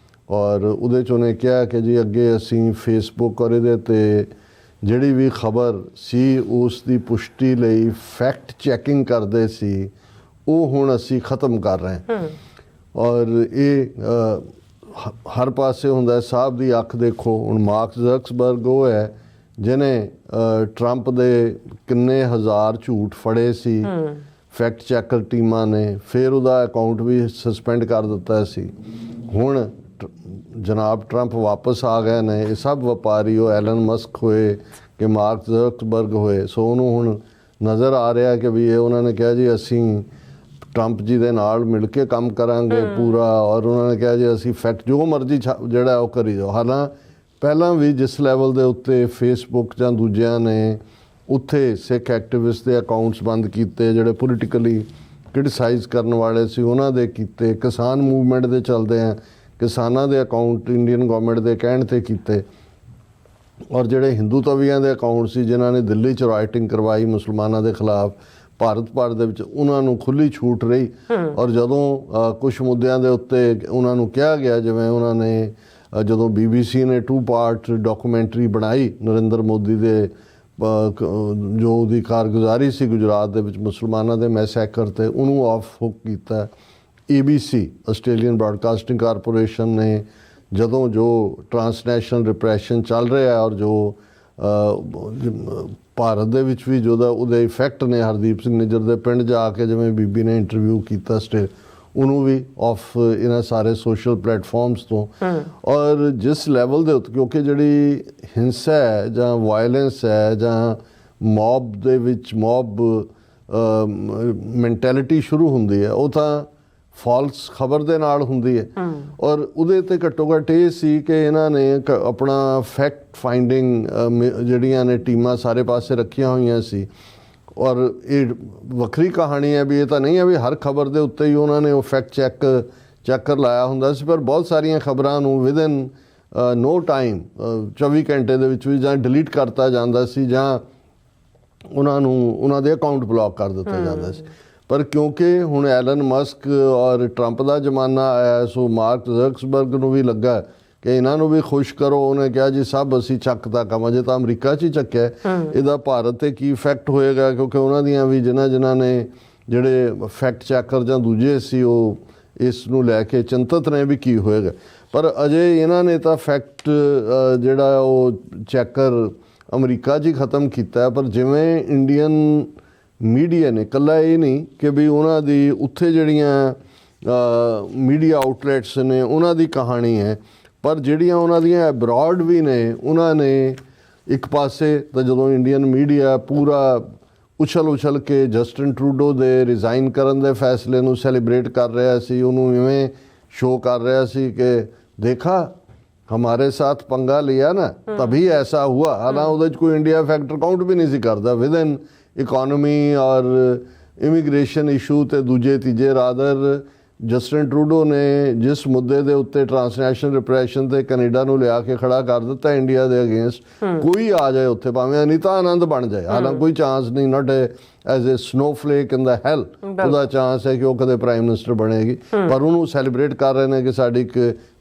Speaker 1: ਔਰ ਉਹਦੇ 'ਚ ਉਹਨੇ ਕਿਹਾ ਕਿ ਜੀ ਅੱਗੇ ਅਸੀਂ ਫੇਸਬੁੱਕ ਔਰ ਇਹਦੇ 'ਤੇ ਜਿਹੜੀ ਵੀ ਖਬਰ ਸੀ ਉਸ ਦੀ ਪੁਸ਼ਟੀ ਲਈ ਫੈਕਟ ਚੈਕਿੰਗ ਕਰਦੇ ਸੀ, ਉਹ ਹੁਣ ਅਸੀਂ ਖ਼ਤਮ ਕਰ ਰਹੇ ਹਾਂ। ਔਰ ਇਹ ਹਰ ਪਾਸੇ ਹੁੰਦਾ ਸਾਹਿਬ ਦੀ ਅੱਖ ਦੇਖੋ। ਹੁਣ ਮਾਰਕ ਜ਼ਕਰਬਰਗ ਉਹ ਹੈ ਜਿਹਨੇ ਟਰੰਪ ਦੇ ਕਿੰਨੇ ਹਜ਼ਾਰ ਝੂਠ ਫੜੇ ਸੀ ਫੈਕਟ ਚੈਕਰ ਟੀਮਾਂ ਨੇ, ਫਿਰ ਉਹਦਾ ਅਕਾਊਂਟ ਵੀ ਸਸਪੈਂਡ ਕਰ ਦਿੱਤਾ ਸੀ। ਹੁਣ ਜਨਾਬ ਟਰੰਪ ਵਾਪਸ ਆ ਗਏ ਨੇ। ਇਹ ਸਭ ਵਪਾਰੀ, ਉਹ ਐਲਨ ਮਸਕ ਹੋਏ ਕਿ ਮਾਰਕ ਜ਼ਕਰਬਰਗ ਹੋਏ। ਸੋ ਉਹਨੂੰ ਹੁਣ ਨਜ਼ਰ ਆ ਰਿਹਾ ਕਿ ਵੀ ਇਹ ਉਹਨਾਂ ਨੇ ਕਿਹਾ ਜੀ ਅਸੀਂ ਟਰੰਪ ਜੀ ਦੇ ਨਾਲ ਮਿਲ ਕੇ ਕੰਮ ਕਰਾਂਗੇ ਪੂਰਾ, ਔਰ ਉਹਨਾਂ ਨੇ ਕਿਹਾ ਜੀ ਅਸੀਂ ਫੈਕਟ ਜੋ ਮਰਜ਼ੀ ਜਿਹੜਾ ਉਹ ਕਰੀ ਜਾਓ। ਹਾਲਾਂ ਪਹਿਲਾਂ ਵੀ ਜਿਸ ਲੈਵਲ ਦੇ ਉੱਤੇ ਫੇਸਬੁੱਕ ਜਾਂ ਦੂਜਿਆਂ ਨੇ ਉੱਥੇ ਸਿੱਖ ਐਕਟਿਵਿਸਟ ਦੇ ਅਕਾਊਂਟਸ ਬੰਦ ਕੀਤੇ, ਜਿਹੜੇ ਪੋਲੀਟੀਕਲੀ ਕ੍ਰਿਟਿਸਾਈਜ਼ ਕਰਨ ਵਾਲੇ ਸੀ ਉਹਨਾਂ ਦੇ ਕੀਤੇ, ਕਿਸਾਨ ਮੂਵਮੈਂਟ ਦੇ ਚੱਲਦੇ ਆ ਕਿਸਾਨਾਂ ਦੇ ਅਕਾਊਂਟ ਇੰਡੀਅਨ ਗਵਰਨਮੈਂਟ ਦੇ ਕਹਿਣ 'ਤੇ ਕੀਤੇ, ਔਰ ਜਿਹੜੇ ਹਿੰਦੂ ਤਵੀਆਂ ਦੇ ਅਕਾਊਂਟ ਸੀ ਜਿਨ੍ਹਾਂ ਨੇ ਦਿੱਲੀ 'ਚ ਰਾਈਟਿੰਗ ਕਰਵਾਈ ਮੁਸਲਮਾਨਾਂ ਦੇ ਖਿਲਾਫ, ਭਾਰਤ ਭਰ ਦੇ ਵਿੱਚ ਉਹਨਾਂ ਨੂੰ ਖੁੱਲੀ ਛੂਟ ਰਹੀ। ਔਰ ਜਦੋਂ ਕੁਝ ਮੁੱਦਿਆਂ ਦੇ ਉੱਤੇ ਉਹਨਾਂ ਨੂੰ ਕਿਹਾ ਗਿਆ, ਜਿਵੇਂ ਉਹਨਾਂ ਨੇ ਜਦੋਂ BBC ਨੇ 2 ਪਾਰਟ ਡਾਕੂਮੈਂਟਰੀ ਬਣਾਈ ਨਰਿੰਦਰ ਮੋਦੀ ਦੇ ਜੋ ਉਹਦੀ ਕਾਰਗੁਜ਼ਾਰੀ ਸੀ ਗੁਜਰਾਤ ਦੇ ਵਿੱਚ ਮੁਸਲਮਾਨਾਂ ਦੇ ਮੈਸੈਕਰ ਤੇ, ਉਹਨੂੰ ਆਫ ਹੁੱਕ ਕੀਤਾ। ABC ਆਸਟ੍ਰੇਲੀਅਨ ਬ੍ਰਾਡਕਾਸਟਿੰਗ ਕਾਰਪੋਰੇਸ਼ਨ ਨੇ ਜਦੋਂ ਜੋ ਟਰਾਂਸਨੈਸ਼ਨਲ ਰਿਪਰੈਸ਼ਨ ਚੱਲ ਰਿਹਾ ਔਰ ਜੋ ਭਾਰਤ ਦੇ ਵਿੱਚ ਵੀ ਜੋ ਉਹਦੇ ਇਫੈਕਟ ਨੇ, ਹਰਦੀਪ ਸਿੰਘ ਨਿੱਜਰ ਦੇ ਪਿੰਡ ਜਾ ਕੇ ਜਿਵੇਂ ਬੀਬੀ ਨੇ ਇੰਟਰਵਿਊ ਕੀਤਾ ਉਹਨੂੰ ਵੀ ਆਫ ਇਹਨਾਂ ਸਾਰੇ ਸੋਸ਼ਲ ਪਲੇਟਫਾਰਮਸ ਤੋਂ। ਔਰ ਜਿਸ ਲੈਵਲ ਦੇ ਉੱਤੇ, ਕਿਉਂਕਿ ਜਿਹੜੀ ਹਿੰਸਾ ਹੈ ਜਾਂ ਵਾਇਲੈਂਸ ਹੈ ਜਾਂ ਮੌਬ ਦੇ ਵਿੱਚ ਮੌਬ ਮੈਂਟੈਲਿਟੀ ਸ਼ੁਰੂ ਹੁੰਦੀ ਹੈ, ਉਹ ਤਾਂ ਫਾਲਸ ਖਬਰ ਦੇ ਨਾਲ ਹੁੰਦੀ ਹੈ। ਔਰ ਉਹਦੇ ਤੇ ਘੱਟੋ ਘੱਟ ਇਹ ਸੀ ਕਿ ਇਹਨਾਂ ਨੇ ਆਪਣਾ ਫੈਕਟ ਫਾਈਂਡਿੰਗ ਜਿਹੜੀਆਂ ਨੇ ਟੀਮਾਂ ਸਾਰੇ ਪਾਸੇ ਰੱਖੀਆਂ ਹੋਈਆਂ ਸੀ। ਔਰ ਇਹ ਵੱਖਰੀ ਕਹਾਣੀ ਹੈ ਵੀ ਇਹ ਤਾਂ ਨਹੀਂ ਹੈ ਵੀ ਹਰ ਖਬਰ ਦੇ ਉੱਤੇ ਹੀ ਉਹਨਾਂ ਨੇ ਉਹ ਫੈਕਟ ਚੈੱਕਰ ਲਾਇਆ ਹੁੰਦਾ ਸੀ, ਪਰ ਬਹੁਤ ਸਾਰੀਆਂ ਖਬਰਾਂ ਨੂੰ ਵਿਦਨ ਨੋ ਟਾਈਮ 24 ਘੰਟੇ ਦੇ ਵਿੱਚ ਵੀ ਜਾਂ ਡਿਲੀਟ ਕਰਤਾ ਜਾਂਦਾ ਸੀ ਜਾਂ ਉਹਨਾਂ ਦੇ ਅਕਾਊਂਟ ਬਲੌਕ ਕਰ ਦਿੱਤਾ ਜਾਂਦਾ ਸੀ। ਪਰ ਕਿਉਂਕਿ ਹੁਣ ਐਲਨ ਮਸਕ ਔਰ ਟਰੰਪ ਦਾ ਜ਼ਮਾਨਾ ਆਇਆ, ਸੋ ਮਾਰਕ ਜ਼ਕਰਬਰਗ ਨੂੰ ਵੀ ਲੱਗਾ ਕਿ ਇਹਨਾਂ ਨੂੰ ਵੀ ਖੁਸ਼ ਕਰੋ। ਉਹਨੇ ਕਿਹਾ ਜੀ ਸਭ ਅਸੀਂ ਚੱਕਦਾ ਕੰਮ, ਅਜੇ ਤਾਂ ਅਮਰੀਕਾ 'ਚ ਹੀ ਚੱਕਿਆ, ਇਹਦਾ ਭਾਰਤ 'ਤੇ ਕੀ ਇਫੈਕਟ ਹੋਏਗਾ, ਕਿਉਂਕਿ ਉਹਨਾਂ ਦੀਆਂ ਵੀ ਜਿਨ੍ਹਾਂ ਨੇ ਜਿਹੜੇ ਫੈਕਟ ਚੈਕਰ ਜਾਂ ਦੂਜੇ ਸੀ ਉਹ ਇਸ ਨੂੰ ਲੈ ਕੇ ਚਿੰਤਤ ਨੇ ਵੀ ਕੀ ਹੋਏਗਾ। ਪਰ ਅਜੇ ਇਹਨਾਂ ਨੇ ਤਾਂ ਫੈਕਟ ਜਿਹੜਾ ਉਹ ਚੈਕਰ ਅਮਰੀਕਾ 'ਚ ਹੀ ਖ਼ਤਮ ਕੀਤਾ। ਪਰ ਜਿਵੇਂ ਇੰਡੀਅਨ ਮੀਡੀਆ ਨੇ, ਇਕੱਲਾ ਇਹ ਨਹੀਂ ਕਿ ਵੀ ਉਹਨਾਂ ਦੀ ਉੱਥੇ ਜਿਹੜੀਆਂ ਮੀਡੀਆ ਆਊਟਲੈਟਸ ਨੇ ਉਹਨਾਂ ਦੀ ਕਹਾਣੀ ਹੈ, ਪਰ ਜਿਹੜੀਆਂ ਉਹਨਾਂ ਦੀਆਂ ਅਬਰੋਡ ਵੀ ਨੇ ਉਹਨਾਂ ਨੇ ਇੱਕ ਪਾਸੇ ਤਾਂ ਜਦੋਂ ਇੰਡੀਅਨ ਮੀਡੀਆ ਪੂਰਾ ਉਛਲ ਕੇ ਜਸਟਿਨ ਟਰੂਡੋ ਦੇ ਰਿਜ਼ਾਈਨ ਕਰਨ ਦੇ ਫੈਸਲੇ ਨੂੰ ਸੈਲੀਬ੍ਰੇਟ ਕਰ ਰਿਹਾ ਸੀ, ਉਹਨੂੰ ਇਵੇਂ ਸ਼ੋਅ ਕਰ ਰਿਹਾ ਸੀ ਕਿ ਦੇਖਾ ਹਮਾਰੇ ਸਾਥ ਪੰਗਾ ਲਿਆ ਨਾ ਤभी ਐਸਾ ਹੁਆ। ਹਾਲਾਂ ਉਹਦੇ 'ਚ ਕੋਈ ਇੰਡੀਆ ਫੈਕਟਰ ਕਾਊਂਟ ਵੀ ਨਹੀਂ ਸੀ ਕਰਦਾ। ਵਿਦਨ ਇਕੋਨਮੀ ਔਰ ਇਮੀਗ੍ਰੇਸ਼ਨ ਇਸ਼ੂ ਤੇ ਦੂਜੇ ਤੀਜੇ ਰਾਦਰ ਜਸਟਿਨ ਟਰੂਡੋ ਨੇ ਜਿਸ ਮੁੱਦੇ ਦੇ ਉੱਤੇ ਟਰਾਂਸਨੈਸ਼ਨਲ ਰਿਪਰੈਸ਼ਨ ਤੇ ਕੈਨੇਡਾ ਨੂੰ ਲਿਆ ਕੇ ਖੜਾ ਕਰ ਦਿੱਤਾ ਇੰਡੀਆ ਦੇ ਅਗੇਂਸਟ, ਕੋਈ ਆ ਜਾਏ ਉੱਥੇ ਭਾਵੇਂ ਅਨੀਤਾ ਆਨੰਦ ਬਣ ਜਾਏ, ਹਾਲਾਂ ਕੋਈ ਚਾਂਸ ਨਹੀਂ, ਨਾਟ ਐਜ਼ ਏ ਸਨੋਫਲੇਕ ਇਨ ਦਾ ਹੈਲ ਉਹਦਾ ਚਾਂਸ ਹੈ ਕਿ ਉਹ ਕਦੇ ਪ੍ਰਾਈਮ ਮਿਨਿਸਟਰ ਬਣੇਗੀ। ਪਰ ਉਹਨੂੰ ਸੈਲੀਬ੍ਰੇਟ ਕਰ ਰਹੇ ਨੇ ਕਿ ਸਾਡੀ ਇੱਕ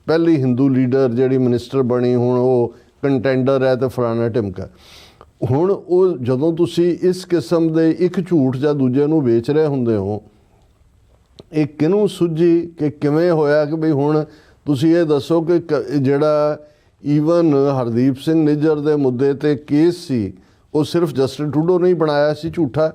Speaker 1: ਪਹਿਲੀ ਹਿੰਦੂ ਲੀਡਰ ਜਿਹੜੀ ਮਿਨਿਸਟਰ ਬਣੀ, ਹੁਣ ਉਹ ਕੰਟੈਂਡਰ ਹੈ ਤੇ ਫਲਾਣਾ ਢਿਮਕਾ। ਹੁਣ ਉਹ ਜਦੋਂ ਤੁਸੀਂ ਇਸ ਕਿਸਮ ਦੇ ਇੱਕ ਝੂਠ ਜਾਂ ਦੂਜੇ ਨੂੰ ਵੇਚ ਰਹੇ ਹੁੰਦੇ ਹੋ, ਇਹ ਕਿਹਨੂੰ ਸੁੱਝੀ ਕਿ ਕਿਵੇਂ ਹੋਇਆ ਕਿ ਬਈ ਹੁਣ ਤੁਸੀਂ ਇਹ ਦੱਸੋ ਕਿ ਜਿਹੜਾ ਈਵਨ ਹਰਦੀਪ ਸਿੰਘ ਨਿੱਜਰ ਦੇ ਮੁੱਦੇ ਤੇ ਕੇਸ ਸੀ ਉਹ ਸਿਰਫ ਜਸਟਿਨ ਟਰੂਡੋ ਨੇ ਹੀ ਬਣਾਇਆ ਸੀ ਝੂਠਾ,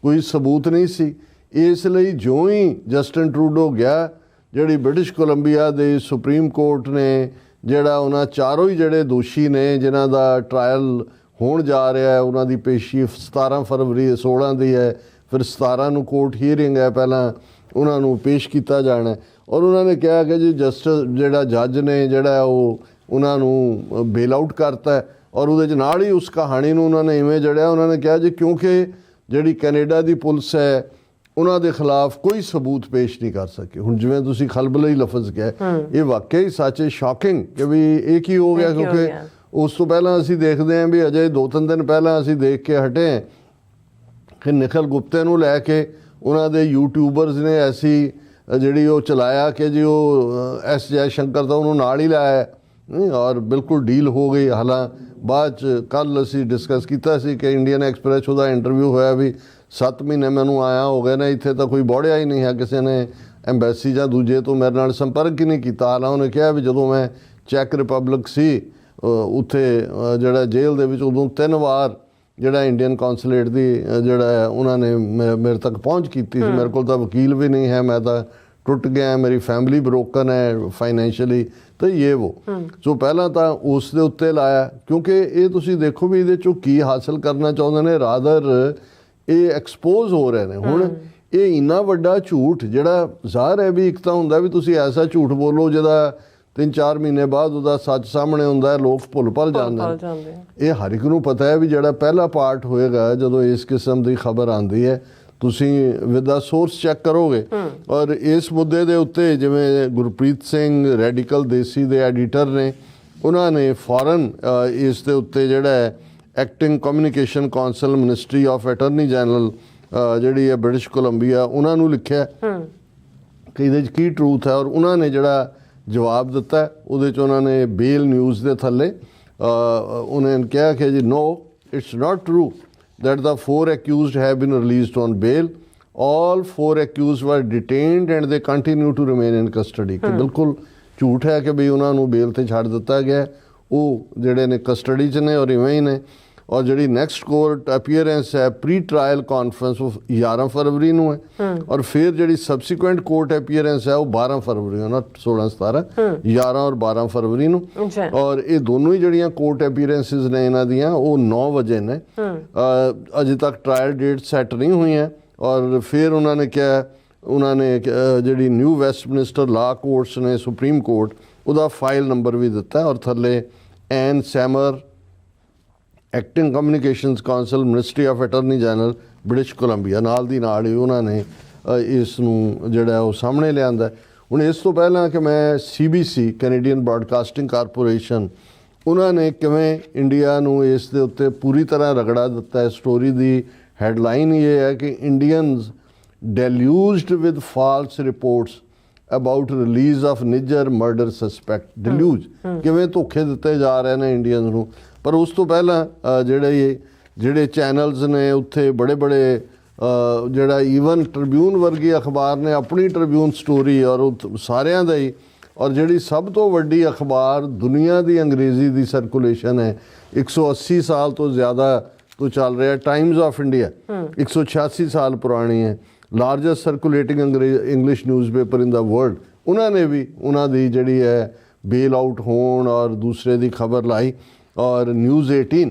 Speaker 1: ਕੋਈ ਸਬੂਤ ਨਹੀਂ ਸੀ। ਇਸ ਲਈ ਜਿਉਂ ਹੀ ਜਸਟਿਨ ਟਰੂਡੋ ਗਿਆ, ਜਿਹੜੀ ਬ੍ਰਿਟਿਸ਼ ਕੋਲੰਬੀਆ ਦੇ ਸੁਪਰੀਮ ਕੋਰਟ ਨੇ ਜਿਹੜਾ ਉਹਨਾਂ ਚਾਰੋਂ ਹੀ ਜਿਹੜੇ ਦੋਸ਼ੀ ਨੇ ਜਿਨ੍ਹਾਂ ਦਾ ਟਰਾਇਲ ਹੋਣ ਜਾ ਰਿਹਾ ਹੈ, ਉਹਨਾਂ ਦੀ ਪੇਸ਼ੀ 17 ਫਰਵਰੀ 16 ਦੀ ਹੈ, ਫਿਰ 17 ਨੂੰ ਕੋਰਟ ਹੀਅਰਿੰਗ ਹੈ, ਪਹਿਲਾਂ ਉਹਨਾਂ ਨੂੰ ਪੇਸ਼ ਕੀਤਾ ਜਾਣਾ। ਔਰ ਉਹਨਾਂ ਨੇ ਕਿਹਾ ਕਿ ਜੀ ਜਿਹੜਾ ਜੱਜ ਨੇ ਜਿਹੜਾ ਉਹ ਉਹਨਾਂ ਨੂੰ ਬੇਲ ਆਊਟ ਕਰਤਾ ਔਰ ਉਹਦੇ 'ਚ ਨਾਲ ਹੀ ਉਸ ਕਹਾਣੀ ਨੂੰ ਉਹਨਾਂ ਨੇ ਇਵੇਂ ਜੜਿਆ। ਉਹਨਾਂ ਨੇ ਕਿਹਾ ਜੀ ਕਿਉਂਕਿ ਜਿਹੜੀ ਕੈਨੇਡਾ ਦੀ ਪੁਲਿਸ ਹੈ ਉਹਨਾਂ ਦੇ ਖਿਲਾਫ ਕੋਈ ਸਬੂਤ ਪੇਸ਼ ਨਹੀਂ ਕਰ ਸਕੇ। ਹੁਣ ਜਿਵੇਂ ਤੁਸੀਂ ਖਲਬਲੀ ਲਫ਼ਜ਼ ਕਿਹਾ, ਇਹ ਵਾਕਈ ਸੱਚ ਹੈ, ਸ਼ੌਕਿੰਗ ਕਿ ਵੀ ਇਹ ਕੀ ਹੋ ਗਿਆ, ਕਿਉਂਕਿ ਉਸ ਤੋਂ ਪਹਿਲਾਂ ਅਸੀਂ ਦੇਖਦੇ ਹਾਂ ਵੀ ਅਜੇ 2-3 ਦਿਨ ਪਹਿਲਾਂ ਅਸੀਂ ਦੇਖ ਕੇ ਹਟੇ ਹਾਂ ਕਿ ਨਿਖਿਲ ਗੁਪਤੇ ਨੂੰ ਲੈ ਕੇ ਉਹਨਾਂ ਦੇ ਯੂਟਿਊਬਰਸ ਨੇ ਐਸੀ ਜਿਹੜੀ ਉਹ ਚਲਾਇਆ ਕਿ ਜੀ ਉਹ ਐਸ ਜੈ ਸ਼ੰਕਰ ਦਾ ਉਹਨੂੰ ਨਾਲ ਹੀ ਲਾਇਆ ਔਰ ਬਿਲਕੁਲ ਡੀਲ ਹੋ ਗਈ। ਹਾਲਾਂ ਬਾਅਦ 'ਚ ਕੱਲ੍ਹ ਅਸੀਂ ਡਿਸਕਸ ਕੀਤਾ ਸੀ ਕਿ ਇੰਡੀਅਨ ਐਕਸਪ੍ਰੈਸ ਉਹਦਾ ਇੰਟਰਵਿਊ ਹੋਇਆ ਵੀ 7 ਮਹੀਨੇ ਮੈਨੂੰ ਆਇਆ ਹੋ ਗਏ ਨੇ, ਇੱਥੇ ਤਾਂ ਕੋਈ ਬੋੜਿਆ ਹੀ ਨਹੀਂ ਹੈ, ਕਿਸੇ ਨੇ ਐਮਬੈਸੀ ਜਾਂ ਦੂਜੇ ਤੋਂ ਮੇਰੇ ਨਾਲ ਸੰਪਰਕ ਹੀ ਨਹੀਂ ਕੀਤਾ। ਹਾਲਾਂ ਉਹਨੇ ਕਿਹਾ ਵੀ ਜਦੋਂ ਮੈਂ ਚੈੱਕ ਰਿਪਬਲਿਕ ਸੀ ਉੱਥੇ ਜਿਹੜਾ ਜੇਲ੍ਹ ਦੇ ਵਿੱਚ, ਉਦੋਂ 3 ਵਾਰ ਜਿਹੜਾ ਇੰਡੀਅਨ ਕੌਂਸੂਲੇਟ ਦੀ ਜਿਹੜਾ ਉਹਨਾਂ ਨੇ ਮੇਰੇ ਤੱਕ ਪਹੁੰਚ ਕੀਤੀ ਸੀ। ਮੇਰੇ ਕੋਲ ਤਾਂ ਵਕੀਲ ਵੀ ਨਹੀਂ ਹੈ, ਮੈਂ ਤਾਂ ਟੁੱਟ ਗਿਆ, ਮੇਰੀ ਫੈਮਿਲੀ ਬਰੋਕਨ ਹੈ ਫਾਈਨੈਂਸ਼ੀਅਲੀ, ਤਾਂ ਇਹ ਵੋ। ਸੋ ਪਹਿਲਾਂ ਤਾਂ ਉਸ ਦੇ ਉੱਤੇ ਲਾਇਆ, ਕਿਉਂਕਿ ਇਹ ਤੁਸੀਂ ਦੇਖੋ ਵੀ ਇਹਦੇ 'ਚੋਂ ਕੀ ਹਾਸਲ ਕਰਨਾ ਚਾਹੁੰਦੇ ਨੇ, ਰਾਦਰ ਇਹ ਐਕਸਪੋਜ਼ ਹੋ ਰਹੇ ਨੇ। ਹੁਣ ਇਹ ਇੰਨਾ ਵੱਡਾ ਝੂਠ ਜਿਹੜਾ ਜ਼ਾਹਰ ਹੈ ਵੀ ਇੱਕ ਤਾਂ ਹੁੰਦਾ ਵੀ ਤੁਸੀਂ ਐਸਾ ਝੂਠ ਬੋਲੋ ਜਿਹਦਾ 3-4 ਮਹੀਨੇ ਬਾਅਦ ਉਹਦਾ ਸੱਚ ਸਾਹਮਣੇ ਹੁੰਦਾ ਹੈ, ਲੋਕ ਭੁੱਲ ਜਾਂਦੇ ਨੇ। ਇਹ ਹਰ ਇੱਕ ਨੂੰ ਪਤਾ ਹੈ ਵੀ ਜਿਹੜਾ ਪਹਿਲਾ ਪਾਰਟ ਹੋਏਗਾ ਜਦੋਂ ਇਸ ਕਿਸਮ ਦੀ ਖਬਰ ਆਉਂਦੀ ਹੈ ਤੁਸੀਂ ਵਿਦ ਦਾ ਸੋਰਸ ਚੈੱਕ ਕਰੋਗੇ। ਔਰ ਇਸ ਮੁੱਦੇ ਦੇ ਉੱਤੇ ਜਿਵੇਂ ਗੁਰਪ੍ਰੀਤ ਸਿੰਘ ਰੈਡੀਕਲ ਦੇਸੀ ਦੇ ਐਡੀਟਰ ਨੇ, ਉਹਨਾਂ ਨੇ ਫੌਰਨ ਇਸ ਦੇ ਉੱਤੇ ਜਿਹੜਾ ਹੈ acting communication council ministry of attorney general ਜਿਹੜੀ ਹੈ ਬ੍ਰਿਟਿਸ਼ ਕੋਲੰਬੀਆ ਉਹਨਾਂ ਨੂੰ ਲਿਖਿਆ ਕਿ ਇਹਦੇ 'ਚ ਕੀ ਟਰੂਥ ਹੈ, ਔਰ ਉਹਨਾਂ ਨੇ ਜਿਹੜਾ ਜਵਾਬ ਦਿੱਤਾ ਹੈ, ਉਹਦੇ 'ਚ ਉਹਨਾਂ ਨੇ ਬੇਲ ਨਿਊਜ਼ ਦੇ ਥੱਲੇ ਉਹਨਾਂ ਨੇ ਕਿਹਾ ਕਿ ਜੀ no it's not true that the 4 accused have been released on bail. All 4 accused were detained and they continue to remain in custody. ਕਿ ਬਿਲਕੁਲ ਝੂਠ ਹੈ ਕਿ ਵੀ ਉਹਨਾਂ ਨੂੰ ਬੇਲ ਤੇ ਛੱਡ ਦਿੱਤਾ ਗਿਆ, ਉਹ ਜਿਹੜੇ ਨੇ ਕਸਟਡੀ 'ਚ ਨੇ ਔਰ ਇਵੇਂ ਹੀ ਨੇ। ਔਰ ਜਿਹੜੀ ਨੈਕਸਟ ਕੋਰਟ ਅਪੀਅਰੈਂਸ ਹੈ ਪ੍ਰੀ ਟਰਾਇਲ ਕਾਨਫਰੰਸ ਉਹ 11 ਫਰਵਰੀ ਨੂੰ ਹੈ, ਔਰ ਫਿਰ ਜਿਹੜੀ ਸਬਸੀਕੁਐਂਟ ਕੋਰਟ ਅਪੀਅਰੈਂਸ ਹੈ ਉਹ 12 ਫਰਵਰੀ ਨੂੰ, 16 17 11 ਔਰ 12 ਫਰਵਰੀ ਨੂੰ। ਔਰ ਇਹ ਦੋਨੋਂ ਹੀ ਜਿਹੜੀਆਂ ਕੋਰਟ ਅਪੀਅਰੈਂਸਿਸ ਨੇ ਇਹਨਾਂ ਦੀਆਂ ਉਹ 9 ਵਜੇ ਨੇ। ਅਜੇ ਤੱਕ ਟਰਾਇਲ ਡੇਟ ਸੈੱਟ ਨਹੀਂ ਹੋਈਆਂ। ਔਰ ਫਿਰ ਉਹਨਾਂ ਨੇ ਕਿਹਾ, ਉਹਨਾਂ ਨੇ ਜਿਹੜੀ ਨਿਊ ਵੈਸਟਮਿਨਿਸਟਰ ਲਾ ਕੋਰਟਸ ਨੇ ਸੁਪਰੀਮ ਕੋਰਟ, ਉਹਦਾ ਫਾਈਲ ਨੰਬਰ ਵੀ ਦਿੱਤਾ ਔਰ ਥੱਲੇ Ann Samer acting communications counsel ministry of attorney general British Columbia ਨਾਲ ਦੀ ਨਾਲ ਹੀ ਉਹਨਾਂ ਨੇ ਇਸ ਨੂੰ ਜਿਹੜਾ ਉਹ ਸਾਹਮਣੇ ਲਿਆਂਦਾ। ਹੁਣ ਇਸ ਤੋਂ ਪਹਿਲਾਂ ਕਿ ਮੈਂ CBC ਕੈਨੇਡੀਅਨ ਬ੍ਰਾਡਕਾਸਟਿੰਗ ਕਾਰਪੋਰੇਸ਼ਨ, ਉਹਨਾਂ ਨੇ ਕਿਵੇਂ ਇੰਡੀਆ ਨੂੰ ਇਸ ਦੇ ਉੱਤੇ ਪੂਰੀ ਤਰ੍ਹਾਂ ਰਗੜਾ ਦਿੱਤਾ ਹੈ। ਸਟੋਰੀ ਦੀ ਹੈਡਲਾਈਨ ਇਹ ਹੈ ਕਿ Indians deluded with false reports about release of Nijjar murder suspect. Delude ਕਿਵੇਂ ਧੋਖੇ ਦਿੱਤੇ ਜਾ ਰਹੇ ਨੇ ਇੰਡੀਅਨਸ ਨੂੰ। ਪਰ ਉਸ ਤੋਂ ਪਹਿਲਾਂ ਜਿਹੜੇ ਚੈਨਲਸ ਨੇ ਉੱਥੇ ਬੜੇ ਜਿਹੜਾ ਈਵਨ ਟ੍ਰਿਬਿਊਨ ਵਰਗੀ ਅਖਬਾਰ ਨੇ ਆਪਣੀ ਟ੍ਰਿਬਿਊਨ ਸਟੋਰੀ ਔਰ ਸਾਰਿਆਂ ਦਾ ਹੀ, ਔਰ ਜਿਹੜੀ ਸਭ ਤੋਂ ਵੱਡੀ ਅਖਬਾਰ ਦੁਨੀਆ ਦੀ ਅੰਗਰੇਜ਼ੀ ਦੀ ਸਰਕੂਲੇਸ਼ਨ ਹੈ 180 ਸਾਲ ਤੋਂ ਜ਼ਿਆਦਾ ਤੋਂ ਚੱਲ ਰਿਹਾ, ਟਾਈਮਜ਼ ਆਫ ਇੰਡੀਆ 186 ਸਾਲ ਪੁਰਾਣੀ ਹੈ, ਲਾਰਜੈਸਟ ਸਰਕੂਲੇਟਿੰਗ ਇੰਗਲਿਸ਼ ਨਿਊਜ਼ਪੇਪਰ ਇਨ ਦਾ ਵਰਲਡ। ਉਹਨਾਂ ਨੇ ਵੀ ਉਹਨਾਂ ਦੀ ਜਿਹੜੀ ਹੈ ਬੇਲ ਆਊਟ ਹੋਣ ਔਰ ਦੂਸਰੇ ਦੀ ਖਬਰ ਲਾਈ। ਔਰ ਨਿਊਜ਼ 18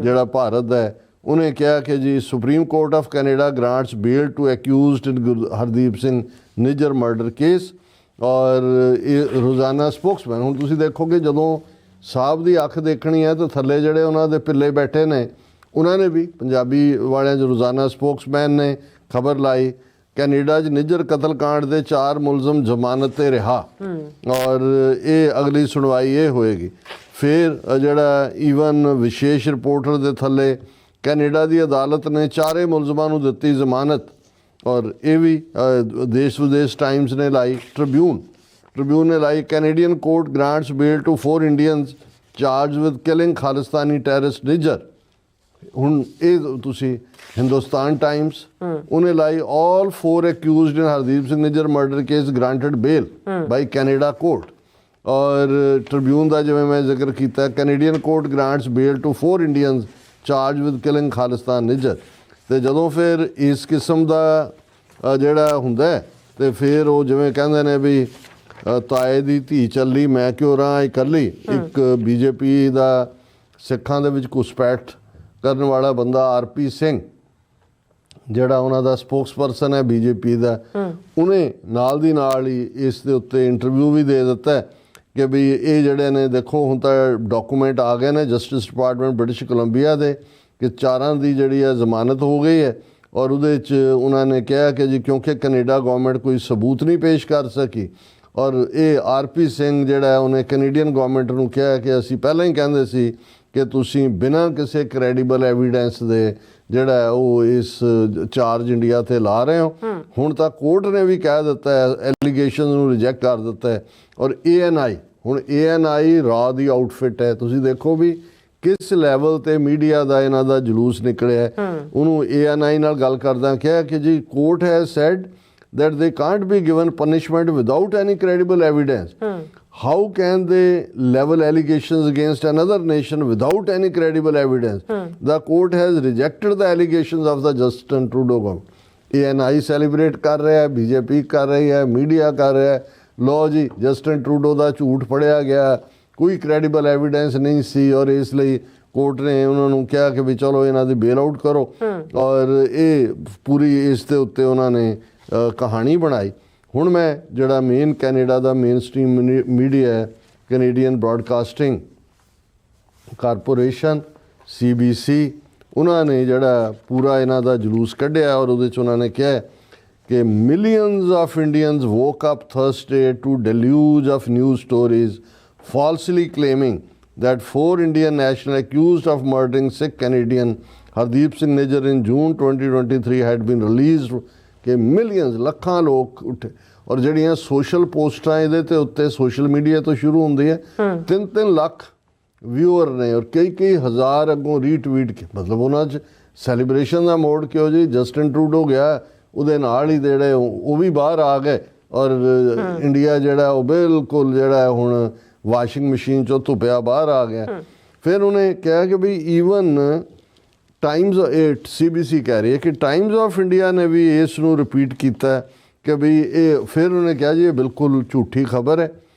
Speaker 1: ਜਿਹੜਾ ਭਾਰਤ ਦਾ ਹੈ, ਉਹਨੇ ਕਿਹਾ ਕਿ ਜੀ supreme court of Canada grants bail to accused in Hardeep Singh Nijjar murder case. ਔਰ ਇਹ ਰੋਜ਼ਾਨਾ ਸਪੋਕਸਮੈਨ, ਹੁਣ ਤੁਸੀਂ ਦੇਖੋਗੇ ਜਦੋਂ ਸਾਹਿਬ ਦੀ ਅੱਖ ਦੇਖਣੀ ਹੈ ਤਾਂ ਥੱਲੇ ਜਿਹੜੇ ਉਹਨਾਂ ਦੇ ਪਿੱਲੇ ਬੈਠੇ ਨੇ ਉਹਨਾਂ ਨੇ ਵੀ ਪੰਜਾਬੀ ਵਾਲਿਆਂ 'ਚ ਰੋਜ਼ਾਨਾ ਸਪੋਕਸਮੈਨ ਨੇ ਖਬਰ ਲਾਈ, ਕੈਨੇਡਾ 'ਚ ਨਿੱਜਰ ਕਤਲकांड ਦੇ 4 ਮੁਲਜ਼ਮ ਜ਼ਮਾਨਤ ਤੇ ਰਿਹਾ ਔਰ ਇਹ ਅਗਲੀ ਸੁਣਵਾਈ ਇਹ ਹੋਏਗੀ। ਫਿਰ ਜਿਹੜਾ ਈਵਨ ਵਿਸ਼ੇਸ਼ ਰਿਪੋਰਟਰ ਦੇ ਥੱਲੇ ਕੈਨੇਡਾ ਦੀ ਅਦਾਲਤ ਨੇ 4 ਮੁਲਜ਼ਮਾਂ ਨੂੰ ਦਿੱਤੀ ਜ਼ਮਾਨਤ, ਔਰ ਇਹ ਵੀ ਦੇਸ਼ ਵਿਦੇਸ਼ ਟਾਈਮਸ ਨੇ ਲਾਈ, ਟ੍ਰਿਬਿਊਨ ਨੇ ਲਾਈ, Canadian court grants bail to 4 Indians charge with killing Khalistani terrorist Nijjar. ਹੁਣ ਇਹ ਤੁਸੀਂ ਹਿੰਦੁਸਤਾਨ ਟਾਈਮਸ ਉਹਨੇ ਲਾਈ, all 4 accused in Hardeep Singh Nijjar murder case granted bail by Canada court. ਔਰ ਟ੍ਰਿਬਿਊਨ ਦਾ ਜਿਵੇਂ ਮੈਂ ਜ਼ਿਕਰ ਕੀਤਾ, Canadian court grants bail to 4 Indians charge with killing Khalistan Nijjar. ਅਤੇ ਜਦੋਂ ਫਿਰ ਇਸ ਕਿਸਮ ਦਾ ਜਿਹੜਾ ਹੁੰਦਾ ਅਤੇ ਫਿਰ ਉਹ ਜਿਵੇਂ ਕਹਿੰਦੇ ਨੇ ਵੀ ਤਾਏ ਦੀ ਧੀ ਚੱਲੀ ਮੈਂ ਕਿਉਂ ਰਹਾਂ ਇਕੱਲੀ। ਇੱਕ BJP ਦਾ ਸਿੱਖਾਂ ਦੇ ਵਿੱਚ ਘੁਸਪੈਠ ਕਰਨ ਵਾਲਾ ਬੰਦਾ RP ਸਿੰਘ ਜਿਹੜਾ ਉਹਨਾਂ ਦਾ ਸਪੋਕਸਪਰਸਨ ਹੈ BJP ਦਾ, ਉਹਨੇ ਨਾਲ ਦੀ ਨਾਲ ਹੀ ਇਸ ਦੇ ਉੱਤੇ ਇੰਟਰਵਿਊ ਵੀ ਦੇ ਦਿੱਤਾ ਕਿ ਵੀ ਇਹ ਜਿਹੜੇ ਨੇ ਦੇਖੋ ਹੁਣ ਤਾਂ ਡਾਕੂਮੈਂਟ ਆ ਗਏ ਨੇ ਜਸਟਿਸ ਡਿਪਾਰਟਮੈਂਟ ਬ੍ਰਿਟਿਸ਼ ਕੋਲੰਬੀਆ ਦੇ ਕਿ 4 ਦੀ ਜਿਹੜੀ ਹੈ ਜ਼ਮਾਨਤ ਹੋ ਗਈ ਹੈ। ਔਰ ਉਹਦੇ 'ਚ ਉਹਨਾਂ ਨੇ ਕਿਹਾ ਕਿ ਜੀ ਕਿਉਂਕਿ ਕੈਨੇਡਾ ਗੌਰਮੈਂਟ ਕੋਈ ਸਬੂਤ ਨਹੀਂ ਪੇਸ਼ ਕਰ ਸਕੀ। ਔਰ ਇਹ RP ਸਿੰਘ ਜਿਹੜਾ ਹੈ ਉਹਨੇ ਕੈਨੇਡੀਅਨ ਗੌਰਮੈਂਟ ਨੂੰ ਕਿਹਾ ਕਿ ਅਸੀਂ ਪਹਿਲਾਂ ਹੀ ਕਹਿੰਦੇ ਸੀ ਕਿ ਤੁਸੀਂ ਬਿਨਾਂ ਕਿਸੇ ਕ੍ਰੈਡੀਬਲ ਐਵੀਡੈਂਸ ਦੇ ਜਿਹੜਾ ਹੈ ਉਹ ਇਸ ਚਾਰਜ ਇੰਡੀਆ 'ਤੇ ਲਾ ਰਹੇ ਹੋ। ਹੁਣ ਤਾਂ ਕੋਰਟ ਨੇ ਵੀ ਕਹਿ ਦਿੱਤਾ ਹੈ, ਐਲੀਗੇਸ਼ਨ ਨੂੰ ਰਿਜੈਕਟ ਕਰ ਦਿੱਤਾ ਹੈ। ਔਰ ANI ਹੁਣ ANI ਰਾਹ ਦੀ ਆਊਟਫਿਟ ਹੈ। ਤੁਸੀਂ ਦੇਖੋ ਵੀ ਕਿਸ ਲੈਵਲ 'ਤੇ ਮੀਡੀਆ ਦਾ ਇਹਨਾਂ ਦਾ ਜਲੂਸ ਨਿਕਲਿਆ। ਉਹਨੂੰ ANI ਨਾਲ ਗੱਲ ਕਰਦਾ ਕਿਹਾ ਕਿ ਜੀ court has said that they can't be given punishment without any credible evidence. How can they level allegations against another nation without any credible evidence? The court has rejected the allegations of the Justin Trudeau government. ANI celebrate ਕਰ ਰਿਹਾ ਹੈ, BJP ਕਰ ਰਹੀ ਹੈ, media ਕਰ ਰਿਹਾ ਹੈ। ਲੋ ਜੀ ਜਸਟਿਨ ਟਰੂਡੋ ਦਾ ਝੂਠ ਫੜਿਆ ਗਿਆ, ਕੋਈ ਕ੍ਰੈਡੀਬਲ ਐਵੀਡੈਂਸ ਨਹੀਂ ਸੀ ਔਰ ਇਸ ਲਈ ਕੋਰਟ ਨੇ ਉਹਨਾਂ ਨੂੰ ਕਿਹਾ ਕਿ ਵੀ ਚਲੋ ਇਹਨਾਂ ਦੀ ਬੇਲ ਆਊਟ ਕਰੋ। ਔਰ ਇਹ ਪੂਰੀ ਇਸ ਦੇ ਉੱਤੇ ਉਹਨਾਂ ਨੇ ਕਹਾਣੀ ਬਣਾਈ। ਹੁਣ ਮੈਂ ਜਿਹੜਾ ਮੇਨ ਕੈਨੇਡਾ ਦਾ ਮੇਨ ਸਟ੍ਰੀਮ ਮੀਡੀਆ ਹੈ ਕੈਨੇਡੀਅਨ ਬ੍ਰਾਡਕਾਸਟਿੰਗ ਕਾਰਪੋਰੇਸ਼ਨ CBC, ਉਹਨਾਂ ਨੇ ਜਿਹੜਾ ਪੂਰਾ ਇਹਨਾਂ ਦਾ ਜਲੂਸ ਕੱਢਿਆ ਔਰ ਉਹਦੇ 'ਚ ਉਹਨਾਂ ਨੇ ਕਿਹਾ ਕਿ millions of Indians woke up Thursday to deluge of news stories falsely claiming that 4 Indian nationals accused of murdering Sikh Canadian Hardeep Singh Nijjar in June 2023 head bean released ਕਿ ਮਿਲੀਅਨਸ ਲੱਖਾਂ ਲੋਕ ਉੱਠੇ। ਔਰ ਜਿਹੜੀਆਂ ਸੋਸ਼ਲ ਪੋਸਟਾਂ ਇਹਦੇ ਤੇ ਉੱਤੇ ਸੋਸ਼ਲ ਮੀਡੀਆ ਤੋਂ ਸ਼ੁਰੂ ਹੁੰਦੀ ਹੈ 3-3 ਲੱਖ ਵਿਊਅਰ ਨੇ ਔਰ ਕਈ ਹਜ਼ਾਰ ਅੱਗੋਂ ਰੀਟਵੀਟ ਮਤਲਬ ਉਹਨਾਂ 'ਚ ਸੈਲੀਬ੍ਰੇਸ਼ਨ ਦਾ ਮੋਡ ਕਿਉਂ ਜੀ। ਜਸਟਿਨ ਟਰੂਡੋ ਗਿਆ ਉਹਦੇ ਨਾਲ ਹੀ ਜਿਹੜੇ ਉਹ ਵੀ ਬਾਹਰ ਆ ਗਏ ਔਰ ਇੰਡੀਆ ਜਿਹੜਾ ਉਹ ਬਿਲਕੁਲ ਜਿਹੜਾ ਹੁਣ ਵਾਸ਼ਿੰਗ ਮਸ਼ੀਨ 'ਚੋਂ ਧੁੱਪਿਆ ਬਾਹਰ ਆ ਗਿਆ। ਫਿਰ ਉਹਨੇ ਕਿਹਾ ਕਿ ਵੀ ਈਵਨ ਟਾਈਮਜ਼ 8 CBC ਕਹਿ ਰਹੀ ਹੈ ਕਿ ਟਾਈਮਜ਼ ਆਫ ਇੰਡੀਆ ਨੇ ਵੀ ਇਸ ਨੂੰ ਰਿਪੀਟ ਕੀਤਾ ਕਿ ਵੀ ਇਹ ਫਿਰ ਉਹਨੇ ਕਿਹਾ ਜੀ ਇਹ ਬਿਲਕੁਲ ਝੂਠੀ ਖਬਰ ਹੈ।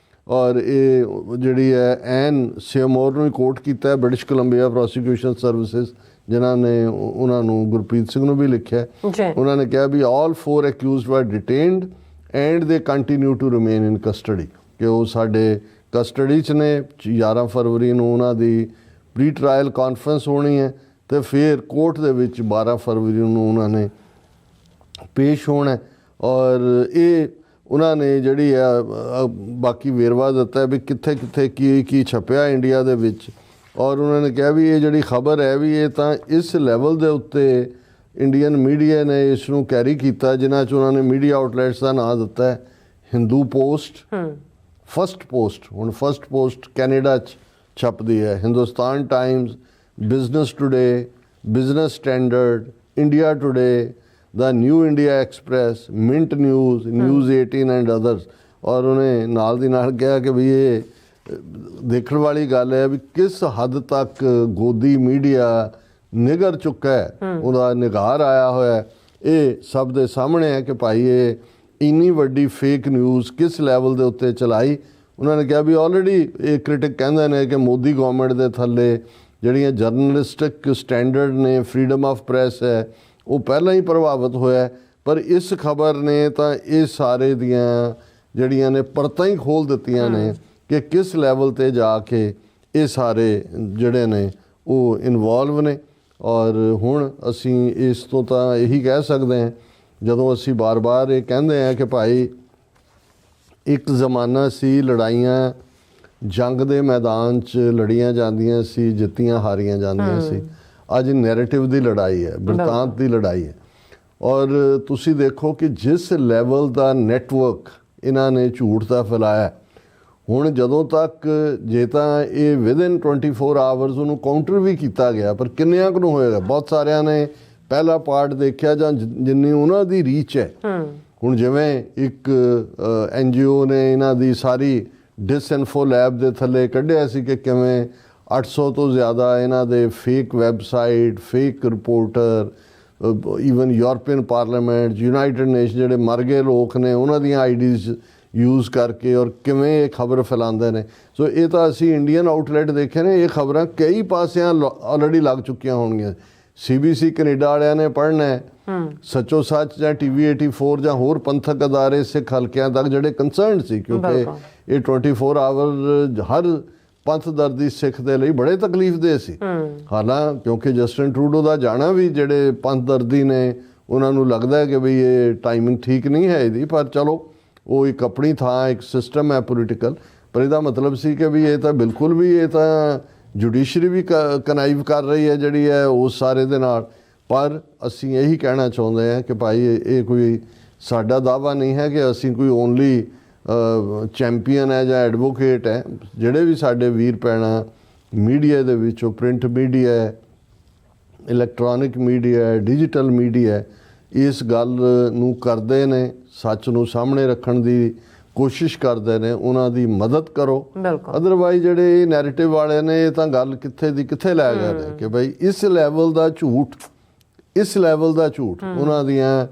Speaker 1: ਔਰ ਇਹ ਜਿਹੜੀ ਹੈ ਐਨ ਸਿਆਮੋਰ ਨੂੰ ਕੋਟ ਕੀਤਾ ਬ੍ਰਿਟਿਸ਼ ਕੋਲੰਬੀਆ ਪ੍ਰੋਸੀਕਿਊਸ਼ਨ ਸਰਵਿਸਿਜ਼ ਜਿਨ੍ਹਾਂ ਨੇ ਉਹਨਾਂ ਨੂੰ ਗੁਰਪ੍ਰੀਤ ਸਿੰਘ ਨੂੰ ਵੀ ਲਿਖਿਆ। ਉਹਨਾਂ ਨੇ ਕਿਹਾ ਵੀ ਆਲ 4 accused were detained and they continue to remain in custody ਕਿ ਉਹ ਸਾਡੇ ਕਸਟਡੀ 'ਚ ਨੇ। 11 ਫਰਵਰੀ ਨੂੰ ਉਹਨਾਂ ਦੀ ਪ੍ਰੀ ਟਰਾਇਲ ਕਾਨਫਰੰਸ ਹੋਣੀ ਹੈ ਤੇ ਫਿਰ ਕੋਰਟ ਦੇ ਵਿੱਚ 12 ਫਰਵਰੀ ਨੂੰ ਉਹਨਾਂ ਨੇ ਪੇਸ਼ ਹੋਣਾ। ਔਰ ਇਹ ਉਹਨਾਂ ਨੇ ਜਿਹੜੀ ਆ ਬਾਕੀ ਵੇਰਵਾ ਦਿੱਤਾ ਵੀ ਕਿੱਥੇ ਕਿੱਥੇ ਕੀ ਛਪਿਆ ਇੰਡੀਆ ਦੇ ਵਿੱਚ। ਔਰ ਉਹਨਾਂ ਨੇ ਕਿਹਾ ਵੀ ਇਹ ਜਿਹੜੀ ਖਬਰ ਹੈ ਵੀ ਇਹ ਤਾਂ ਇਸ ਲੈਵਲ ਦੇ ਉੱਤੇ ਇੰਡੀਅਨ ਮੀਡੀਆ ਨੇ ਇਸ ਨੂੰ ਕੈਰੀ ਕੀਤਾ ਜਿਨ੍ਹਾਂ 'ਚ ਉਹਨਾਂ ਨੇ ਮੀਡੀਆ ਆਊਟਲੈਟਸ ਦਾ ਨਾਂ ਦਿੱਤਾ ਹੈ ਹਿੰਦੂ ਪੋਸਟ, ਫਸਟ ਪੋਸਟ, ਹੁਣ ਫਸਟ ਪੋਸਟ ਕੈਨੇਡਾ 'ਚ ਛਪਦੀ ਹੈ, Hindustan Times, business today, business standard, India today, the new India express, minute news, news 18 and others. ਔਰ ਉਹਨੇ ਨਾਲ ਦੀ ਨਾਲ ਕਿਹਾ ਕਿ ਵੀ ਇਹ ਦੇਖਣ ਵਾਲੀ ਗੱਲ ਹੈ ਵੀ ਕਿਸ ਹੱਦ ਤੱਕ ਗੋਦੀ ਮੀਡੀਆ ਨਿਗਰ ਚੁੱਕਾ ਹੈ, ਉਹਦਾ ਨਿਗਾਰ ਆਇਆ ਹੋਇਆ। ਇਹ ਸਭ ਦੇ ਸਾਹਮਣੇ ਹੈ ਕਿ ਭਾਈ ਇਹ ਇੰਨੀ ਵੱਡੀ ਫੇਕ ਨਿਊਜ਼ ਕਿਸ ਲੈਵਲ ਦੇ ਉੱਤੇ ਚਲਾਈ। ਉਹਨਾਂ ਨੇ ਕਿਹਾ ਵੀ ਆਲਰੇਡੀ ਇਹ ਕ੍ਰਿਟਿਕ ਕਹਿੰਦੇ ਨੇ ਕਿ ਮੋਦੀ ਗਵਰਨਮੈਂਟ ਦੇ ਥੱਲੇ ਜਿਹੜੀਆਂ ਜਰਨਲਿਸਟਿਕ ਸਟੈਂਡਰਡ ਨੇ, ਫਰੀडम ਆਫ ਪ੍ਰੈਸ ਹੈ, ਉਹ ਪਹਿਲਾਂ ਹੀ ਪ੍ਰਭਾਵਿਤ ਹੋਇਆ। ਪਰ ਇਸ ਖਬਰ ਨੇ ਤਾਂ ਇਹ ਸਾਰੇ ਦੀਆਂ ਜਿਹੜੀਆਂ ਨੇ ਪਰਤਾਂ ਹੀ ਖੋਲ੍ਹ ਦਿੱਤੀਆਂ ਨੇ ਕਿ ਕਿਸ ਲੈਵਲ 'ਤੇ ਜਾ ਕੇ ਇਹ ਸਾਰੇ ਜਿਹੜੇ ਨੇ ਉਹ ਇਨਵੋਲਵ ਨੇ। ਔਰ ਹੁਣ ਅਸੀਂ ਇਸ ਤੋਂ ਤਾਂ ਇਹੀ ਕਹਿ ਸਕਦੇ ਹਾਂ ਜਦੋਂ ਅਸੀਂ ਬਾਰ-ਬਾਰ ਇਹ ਕਹਿੰਦੇ ਹਾਂ ਕਿ ਭਾਈ ਇੱਕ ਜ਼ਮਾਨਾ ਸੀ ਲੜਾਈਆਂ ਜੰਗ ਦੇ ਮੈਦਾਨ 'ਚ ਲੜੀਆਂ ਜਾਂਦੀਆਂ ਸੀ, ਜਿੱਤੀਆਂ ਹਾਰੀਆਂ ਜਾਂਦੀਆਂ ਸੀ। ਅੱਜ ਨੈਰੇਟਿਵ ਦੀ ਲੜਾਈ ਹੈ, ਬਿਰਤਾਂਤ ਦੀ ਲੜਾਈ ਹੈ। ਔਰ ਤੁਸੀਂ ਦੇਖੋ ਕਿ ਜਿਸ ਲੈਵਲ ਦਾ ਨੈਟਵਰਕ ਇਹਨਾਂ ਨੇ ਝੂਠ ਦਾ ਫੈਲਾਇਆ, ਹੁਣ ਜਦੋਂ ਤੱਕ ਜੇ ਤਾਂ ਇਹ ਵਿਦਿਨ 24 ਆਵਰਸ ਉਹਨੂੰ ਕਾਊਂਟਰ ਵੀ ਕੀਤਾ ਗਿਆ ਪਰ ਕਿੰਨਿਆਂ ਕੁ ਨੂੰ ਹੋਏਗਾ। ਬਹੁਤ ਸਾਰਿਆਂ ਨੇ ਪਹਿਲਾ ਪਾਰਟ ਦੇਖਿਆ ਜਾਂ ਜਿੰਨੀ ਉਹਨਾਂ ਦੀ ਰੀਚ ਹੈ। ਹੁਣ ਜਿਵੇਂ ਇੱਕ NGO ਨੇ ਇਹਨਾਂ ਦੀ ਸਾਰੀ ਡਿਸਇਨਫੋ ਲੈਬ ਦੇ ਥੱਲੇ ਕੱਢਿਆ ਸੀ ਕਿ ਕਿਵੇਂ 800 ਤੋਂ ਜ਼ਿਆਦਾ ਇਹਨਾਂ ਦੇ fake website, fake reporter, even European parliament, United nation ਜਿਹੜੇ ਮਰ ਗਏ ਲੋਕ ਨੇ ਉਹਨਾਂ ਦੀਆਂ ਆਈਡੀਜ਼ ਯੂਜ਼ ਕਰਕੇ ਔਰ ਕਿਵੇਂ ਇਹ ਖਬਰ ਫੈਲਾਉਂਦੇ ਨੇ। ਸੋ ਇਹ ਤਾਂ ਅਸੀਂ ਇੰਡੀਅਨ ਆਊਟਲੈਟ ਦੇਖੇ ਨੇ, ਇਹ ਖਬਰਾਂ ਕਈ ਪਾਸਿਆਂ ਆਲਰੇਡੀ ਲੱਗ ਚੁੱਕੀਆਂ ਹੋਣਗੀਆਂ। CBC ਕੈਨੇਡਾ ਵਾਲਿਆਂ ਨੇ ਪੜ੍ਹਨਾ ਹੈ, ਸੱਚੋ ਸੱਚ ਜਾਂ TV 84 ਜਾਂ ਹੋਰ ਪੰਥਕ ਅਦਾਰੇ ਸਿੱਖ ਹਲਕਿਆਂ ਤੱਕ ਜਿਹੜੇ ਕੰਸਰਨਡ ਸੀ, ਕਿਉਂਕਿ ਇਹ 24 ਆਵਰ ਹਰ ਪੰਥ ਦਰਦੀ ਸਿੱਖ ਦੇ ਲਈ ਬੜੇ ਤਕਲੀਫਦੇਹ ਸੀ। ਹਾਲਾਂ ਕਿਉਂਕਿ ਜਸਟਿਨ ਟਰੂਡੋ ਦਾ ਜਾਣਾ ਵੀ ਜਿਹੜੇ ਪੰਥ ਦਰਦੀ ਨੇ ਉਹਨਾਂ ਨੂੰ ਲੱਗਦਾ ਹੈ ਕਿ ਬਈ ਇਹ ਟਾਈਮਿੰਗ ਠੀਕ ਨਹੀਂ ਹੈ ਇਹਦੀ, ਪਰ ਚਲੋ ਉਹ ਇੱਕ ਆਪਣੀ ਥਾਂ ਇੱਕ ਸਿਸਟਮ ਹੈ ਪੋਲੀਟੀਕਲ। ਪਰ ਇਹਦਾ ਮਤਲਬ ਸੀ ਕਿ ਵੀ ਇਹ ਤਾਂ ਬਿਲਕੁਲ ਵੀ ਇਹ ਤਾਂ ਜੁਡੀਸ਼ਰੀ ਵੀ ਕਨਾਈਵ ਕਰ ਰਹੀ ਹੈ ਜਿਹੜੀ ਹੈ ਉਸ ਸਾਰੇ ਦੇ ਨਾਲ। ਪਰ ਅਸੀਂ ਇਹੀ ਕਹਿਣਾ ਚਾਹੁੰਦੇ ਹਾਂ ਕਿ ਭਾਈ ਇਹ ਕੋਈ ਸਾਡਾ ਦਾਅਵਾ ਨਹੀਂ ਹੈ ਕਿ ਅਸੀਂ ਕੋਈ ਓਨਲੀ ਚੈਂਪੀਅਨ ਹੈ ਜਾਂ ਐਡਵੋਕੇਟ ਹੈ। ਜਿਹੜੇ ਵੀ ਸਾਡੇ ਵੀਰ ਭੈਣਾਂ ਮੀਡੀਆ ਦੇ ਵਿੱਚੋਂ, ਪ੍ਰਿੰਟ ਮੀਡੀਆ ਹੈ, ਇਲੈਕਟ੍ਰੋਨਿਕ ਮੀਡੀਆ ਹੈ, ਡਿਜੀਟਲ ਮੀਡੀਆ ਹੈ, ਇਸ ਗੱਲ ਨੂੰ ਕਰਦੇ ਨੇ, ਸੱਚ ਨੂੰ ਸਾਹਮਣੇ ਰੱਖਣ ਦੀ ਕੋਸ਼ਿਸ਼ ਕਰਦੇ ਨੇ, ਉਹਨਾਂ ਦੀ ਮਦਦ ਕਰੋ। ਅਦਰਵਾਈਜ਼ ਜਿਹੜੇ ਇਹ ਨੈਰੇਟਿਵ ਵਾਲੇ ਨੇ ਇਹ ਤਾਂ ਗੱਲ ਕਿੱਥੇ ਦੀ ਕਿੱਥੇ ਲੈ ਗਏ ਨੇ ਕਿ ਭਾਈ ਇਸ ਲੈਵਲ ਦਾ ਝੂਠ, ਇਸ ਲੈਵਲ ਦਾ ਝੂਠ ਉਹਨਾਂ ਦੀਆਂ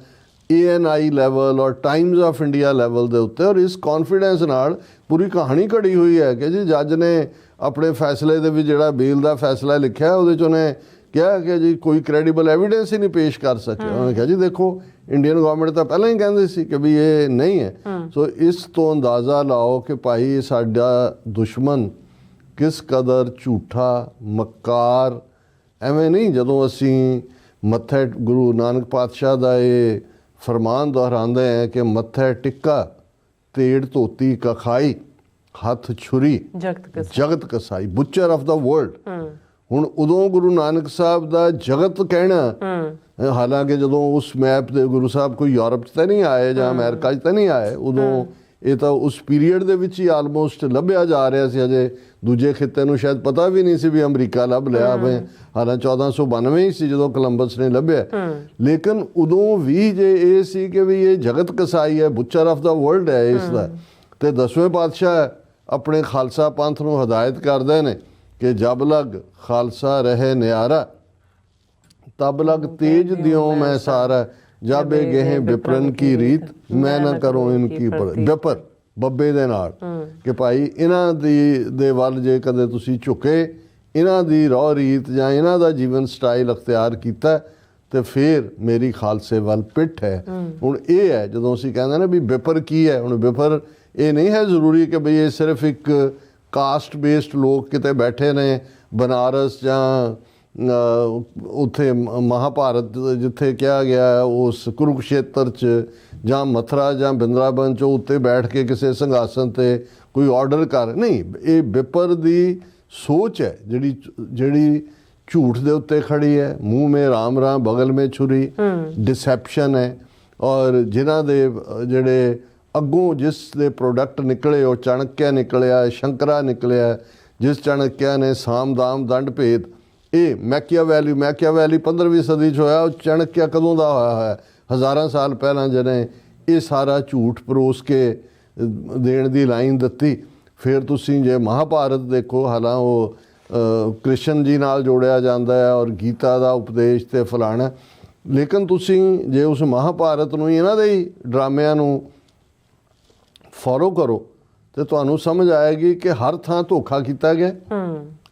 Speaker 1: ANI ਲੈਵਲ ਔਰ ਟਾਈਮਜ਼ ਆਫ ਇੰਡੀਆ ਲੈਵਲ ਦੇ ਉੱਤੇ। ਔਰ ਇਸ ਕੌਨਫੀਡੈਂਸ ਨਾਲ ਪੂਰੀ ਕਹਾਣੀ ਘੜੀ ਹੋਈ ਹੈ ਕਿ ਜੀ ਜੱਜ ਨੇ ਆਪਣੇ ਫੈਸਲੇ ਦੇ ਵਿੱਚ ਜਿਹੜਾ ਬੇਲ ਦਾ ਫੈਸਲਾ ਲਿਖਿਆ ਉਹਦੇ 'ਚ ਉਹਨੇ ਕਿਹਾ ਕਿ ਜੀ ਕੋਈ ਕ੍ਰੈਡੀਬਲ ਐਵੀਡੈਂਸ ਹੀ ਨਹੀਂ ਪੇਸ਼ ਕਰ ਸਕਿਆ। ਉਹਨੇ ਕਿਹਾ ਜੀ ਦੇਖੋ ਇੰਡੀਅਨ ਗਵਰਨਮੈਂਟ ਤਾਂ ਪਹਿਲਾਂ ਹੀ ਕਹਿੰਦੇ ਸੀ ਕਿ ਵੀ ਇਹ ਨਹੀਂ ਹੈ। ਸੋ ਇਸ ਤੋਂ ਅੰਦਾਜ਼ਾ ਲਾਓ ਕਿ ਭਾਈ ਸਾਡਾ ਦੁਸ਼ਮਣ ਕਿਸ ਕਦਰ ਝੂਠਾ, ਮੱਕਾਰ। ਐਵੇਂ ਨਹੀਂ ਜਦੋਂ ਅਸੀਂ ਮੱਥੇ ਗੁਰੂ ਨਾਨਕ ਪਾਤਸ਼ਾਹ ਦਾ ਇਹ ਫਰਮਾਨ ਦੁਹਰਾਉਂਦੇ ਹੈ ਕਿ ਮੱਥੇ ਟਿੱਕਾ ਤੇੜ ਧੋਤੀ ਕਖਾਈ ਹੱਥ ਛੁਰੀ ਜਗਤ ਕਸਾਈ, ਬੁੱਚਰ ਆਫ ਦਾ ਵਰਲਡ। ਹੁਣ ਉਦੋਂ ਗੁਰੂ ਨਾਨਕ ਸਾਹਿਬ ਦਾ ਜਗਤ ਕਹਿਣਾ, ਹਾਲਾਂਕਿ ਜਦੋਂ ਉਸ ਮੈਪ ਦੇ ਗੁਰੂ ਸਾਹਿਬ ਕੋਈ ਯੂਰਪ 'ਚ ਤਾਂ ਨਹੀਂ ਆਏ ਜਾਂ ਅਮਰੀਕਾ 'ਚ ਤਾਂ ਨਹੀਂ ਆਏ, ਉਦੋਂ ਇਹ ਤਾਂ ਉਸ ਪੀਰੀਅਡ ਦੇ ਵਿੱਚ ਹੀ ਆਲਮੋਸਟ ਲੱਭਿਆ ਜਾ ਰਿਹਾ ਸੀ। ਅਜੇ ਦੂਜੇ ਖਿੱਤੇ ਨੂੰ ਸ਼ਾਇਦ ਪਤਾ ਵੀ ਨਹੀਂ ਸੀ ਵੀ ਅਮਰੀਕਾ ਲੱਭ ਲਿਆ ਹੋਵੇ, ਹਾਲਾਂਕਿ 1492 ਹੀ ਸੀ ਜਦੋਂ ਕੋਲੰਬਸ ਨੇ ਲੱਭਿਆ। ਲੇਕਿਨ ਉਦੋਂ ਵੀ ਜੇ ਇਹ ਸੀ ਕਿ ਵੀ ਇਹ ਜਗਤ ਕਸਾਈ ਹੈ, ਬੁੱਚਰ ਆਫ ਦਾ ਵਰਲਡ ਹੈ ਇਸ ਦਾ, ਤੇ 10ਵੇਂ ਪਾਤਸ਼ਾਹ ਆਪਣੇ ਖਾਲਸਾ ਪੰਥ ਨੂੰ ਹਦਾਇਤ ਕਰਦੇ ਨੇ ਕਿ ਜਬ ਲਗ ਖਾਲਸਾ ਰਹੇ ਨਿਆਰਾ, ਤਬ ਲਗ ਤੇਜ ਦਿਓ ਮੈਂ ਸਾਰਾ, ਜਬ ਇਹ ਗਏ ਵਿਪਰਨ ਕੀ ਰੀਤ, ਮੈਂ ਨਾ ਕਰੂੰ ਇਨਕੀ ਵਿਪਰ ਬੱਬੇ ਦੇ ਨਾਲ, ਕਿ ਭਾਈ ਇਹਨਾਂ ਦੇ ਵੱਲ ਜੇ ਕਦੇ ਤੁਸੀਂ ਝੁਕੇ, ਇਹਨਾਂ ਦੀ ਰਹੁ ਰੀਤ ਜਾਂ ਇਹਨਾਂ ਦਾ ਜੀਵਨ ਸਟਾਈਲ ਅਖਤਿਆਰ ਕੀਤਾ, ਤੇ ਫਿਰ ਮੇਰੀ ਖਾਲਸੇ ਵੱਲ ਪਿੱਠ ਹੈ। ਹੁਣ ਇਹ ਹੈ ਜਦੋਂ ਅਸੀਂ ਕਹਿੰਦੇ ਨਾ ਵੀ ਵਿਪਰ ਕੀ ਹੈ, ਹੁਣ ਵਿਪਰ ਇਹ ਨਹੀਂ ਹੈ ਜ਼ਰੂਰੀ ਕਿ ਬਈ ਇਹ ਸਿਰਫ ਇੱਕ ਕਾਸਟ ਬੇਸਡ ਲੋਕ ਕਿਤੇ ਬੈਠੇ ਨੇ ਬਨਾਰਸ ਜਾਂ ਉੱਥੇ ਮਹਾਭਾਰਤ ਜਿੱਥੇ ਕਿਹਾ ਗਿਆ ਉਸ ਕੁਰੂਕਸ਼ੇਤਰ 'ਚ ਜਾਂ ਮਥੁਰਾ ਜਾਂ ਬਿੰਦਰਾਬਨ 'ਚ ਉੱਤੇ ਬੈਠ ਕੇ ਕਿਸੇ ਸਿੰਘਾਸਨ 'ਤੇ ਕੋਈ ਆਰਡਰ ਕਰ, ਨਹੀਂ, ਇਹ ਵਿਪਰ ਦੀ ਸੋਚ ਹੈ ਜਿਹੜੀ ਝੂਠ ਦੇ ਉੱਤੇ ਖੜੀ ਹੈ। ਮੂੰਹ ਮੇ ਰਾਮ ਰਾਮ ਬਗਲ ਮੇ ਛੁਰੀ, ਡਿਸੈਪਸ਼ਨ ਹੈ। ਔਰ ਜਿਨ੍ਹਾਂ ਦੇ ਜਿਹੜੇ ਅੱਗੋਂ ਜਿਸ ਦੇ ਪ੍ਰੋਡਕਟ ਨਿਕਲੇ ਉਹ ਚਾਣਕਿਆ ਨਿਕਲਿਆ, ਸ਼ੰਕਰਾ ਨਿਕਲਿਆ, ਜਿਸ ਚਾਣਕਿਆ ਨੇ ਸਾਮ ਦਾਮ ਦੰਡ ਭੇਦ, ਇਹ ਮੈਕੀਆਵੈਲੀ 15ਵੀਂ ਸਦੀ 'ਚ ਹੋਇਆ। ਉਹ ਚਾਣਕਿਆ ਕਦੋਂ ਦਾ ਹੋਇਆ ਹੋਇਆ, ਹਜ਼ਾਰਾਂ ਸਾਲ ਪਹਿਲਾਂ ਜਿਹਨੇ ਇਹ ਸਾਰਾ ਝੂਠ ਪਰੋਸ ਕੇ ਦੇਣ ਦੀ ਲਾਈਨ ਦਿੱਤੀ। ਫਿਰ ਤੁਸੀਂ ਜੇ ਮਹਾਭਾਰਤ ਦੇਖੋ, ਹਾਲਾਂ ਉਹ ਕ੍ਰਿਸ਼ਨ ਜੀ ਨਾਲ ਜੋੜਿਆ ਜਾਂਦਾ ਹੈ ਔਰ ਗੀਤਾ ਦਾ ਉਪਦੇਸ਼ ਤੇ ਫਲਾਣਾ, ਲੇਕਿਨ ਤੁਸੀਂ ਜੇ ਉਸ ਮਹਾਭਾਰਤ ਨੂੰ ਇਹਨਾਂ ਦੇ ਹੀ ਡਰਾਮਿਆਂ ਨੂੰ ਫੋਲੋ ਕਰੋ ਤੇ ਤੁਹਾਨੂੰ ਸਮਝ ਆਏਗੀ ਕਿ ਹਰ ਥਾਂ ਧੋਖਾ ਕੀਤਾ ਗਿਆ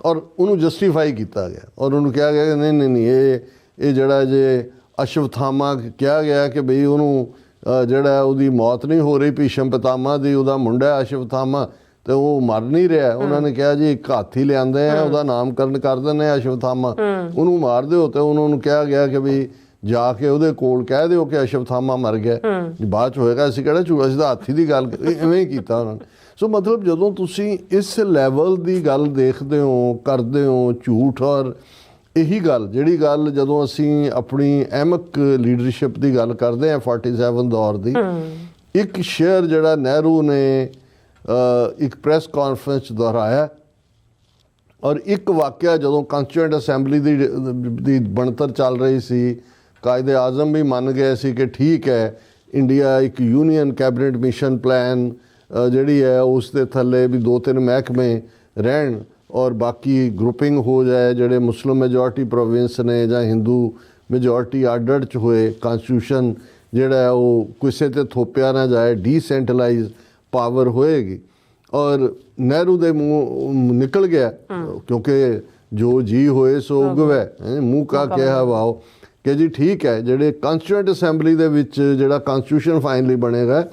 Speaker 1: ਔਰ ਉਹਨੂੰ ਜਸਟੀਫਾਈ ਕੀਤਾ ਗਿਆ ਔਰ ਉਹਨੂੰ ਕਿਹਾ ਗਿਆ ਕਿ ਨਹੀਂ ਇਹ ਜਿਹੜਾ ਜੇ ਅਸ਼ਵਥਾਮਾ ਕਿਹਾ ਗਿਆ ਕਿ ਬਈ ਉਹਨੂੰ ਜਿਹੜਾ ਉਹਦੀ ਮੌਤ ਨਹੀਂ ਹੋ ਰਹੀ, ਭੀਸ਼ਮ ਪਿਤਾਮਾ ਦੀ, ਉਹਦਾ ਮੁੰਡਾ ਅਸ਼ਵਥਾਮਾ, ਤੇ ਉਹ ਮਰ ਨਹੀਂ ਰਿਹਾ। ਉਹਨਾਂ ਨੇ ਕਿਹਾ ਜੀ ਇੱਕ ਹਾਥੀ ਲਿਆਂਦੇ ਆ, ਉਹਦਾ ਨਾਮਕਰਨ ਕਰ ਦਿੰਦੇ ਅਸ਼ਵਥਾਮਾ, ਉਹਨੂੰ ਮਾਰ ਦਿਓ। ਤੇ ਉਹਨਾਂ ਨੂੰ ਕਿਹਾ ਗਿਆ ਕਿ ਵੀ ਜਾ ਕੇ ਉਹਦੇ ਕੋਲ ਕਹਿ ਦਿਓ ਕਿ ਅਸ਼ਵਥਾਮਾ ਮਰ ਗਿਆ, ਬਾਅਦ 'ਚ ਹੋਏਗਾ ਅਸੀਂ ਕਿਹੜਾ ਝੂਠ, ਅਸੀਂ ਤਾਂ ਹਾਥੀ ਦੀ ਗੱਲ ਇਵੇਂ ਹੀ ਕੀਤਾ ਉਹਨਾਂ ਨੇ। ਸੋ ਮਤਲਬ ਜਦੋਂ ਤੁਸੀਂ ਇਸ ਲੈਵਲ ਦੀ ਗੱਲ ਦੇਖਦੇ ਹੋ, ਕਰਦੇ ਹੋ, ਝੂਠ, ਔਰ ਇਹੀ ਗੱਲ ਜਿਹੜੀ ਗੱਲ ਜਦੋਂ ਅਸੀਂ ਆਪਣੀ ਅਹਿਮਕ ਲੀਡਰਸ਼ਿਪ ਦੀ ਗੱਲ ਕਰਦੇ ਹਾਂ 47 ਦੌਰ ਦੀ, ਇੱਕ ਸ਼ੇਅਰ ਜਿਹੜਾ ਨਹਿਰੂ ਨੇ ਇੱਕ ਪ੍ਰੈਸ ਕਾਨਫਰੰਸ 'ਚ ਦੁਹਰਾਇਆ, ਔਰ ਇੱਕ ਵਾਕਿਆ ਜਦੋਂ ਕਾਂਸਟੀਟਿਊਐਂਟ ਅਸੈਂਬਲੀ ਦੀ ਬਣਤਰ ਚੱਲ ਰਹੀ ਸੀ, ਕਾਇਦੇ ਆਜ਼ਮ ਵੀ ਮੰਨ ਗਏ ਸੀ ਕਿ ਠੀਕ ਹੈ ਇੰਡੀਆ ਇੱਕ ਯੂਨੀਅਨ ਕੈਬਨਿਟ ਮਿਸ਼ਨ ਪਲਾਨ ਜਿਹੜੀ ਹੈ ਉਸ ਦੇ ਥੱਲੇ ਵੀ 2-3 ਮਹਿਕਮੇ ਰਹਿਣ ਔਰ ਬਾਕੀ ਗਰੁੱਪਿੰਗ ਹੋ ਜਾਏ, ਜਿਹੜੇ ਮੁਸਲਿਮ ਮੈਜੋਰਟੀ ਪ੍ਰੋਵਿੰਸ ਨੇ ਜਾਂ ਹਿੰਦੂ ਮੈਜੋਰਟੀ ਆਰਡਰ 'ਚ ਹੋਏ, ਕਨਸਟੀਟਿਊਸ਼ਨ ਜਿਹੜਾ ਹੈ ਉਹ ਕਿਸੇ 'ਤੇ ਥੋਪਿਆ ਨਾ ਜਾਏ, ਡੀਸੈਂਟਰਲਾਈਜ਼ ਪਾਵਰ ਹੋਏਗੀ। ਔਰ ਨਹਿਰੂ ਦੇ ਮੂੰਹ ਨਿਕਲ ਗਿਆ, ਕਿਉਂਕਿ ਜੋ ਜੀ ਹੋਏ ਸੋ ਉਗਵੈ, ਮੂੰਹ ਕਾ ਕਿਹਾ ਵਾਓ, ਕਿ ਜੀ ਠੀਕ ਹੈ ਜਿਹੜੇ ਕਾਂਸਟੀਟਿਊਐਂਟ ਅਸੈਂਬਲੀ ਦੇ ਵਿੱਚ ਜਿਹੜਾ ਕਨਸਟੀਟਿਊਸ਼ਨ ਫਾਈਨਲੀ ਬਣੇਗਾ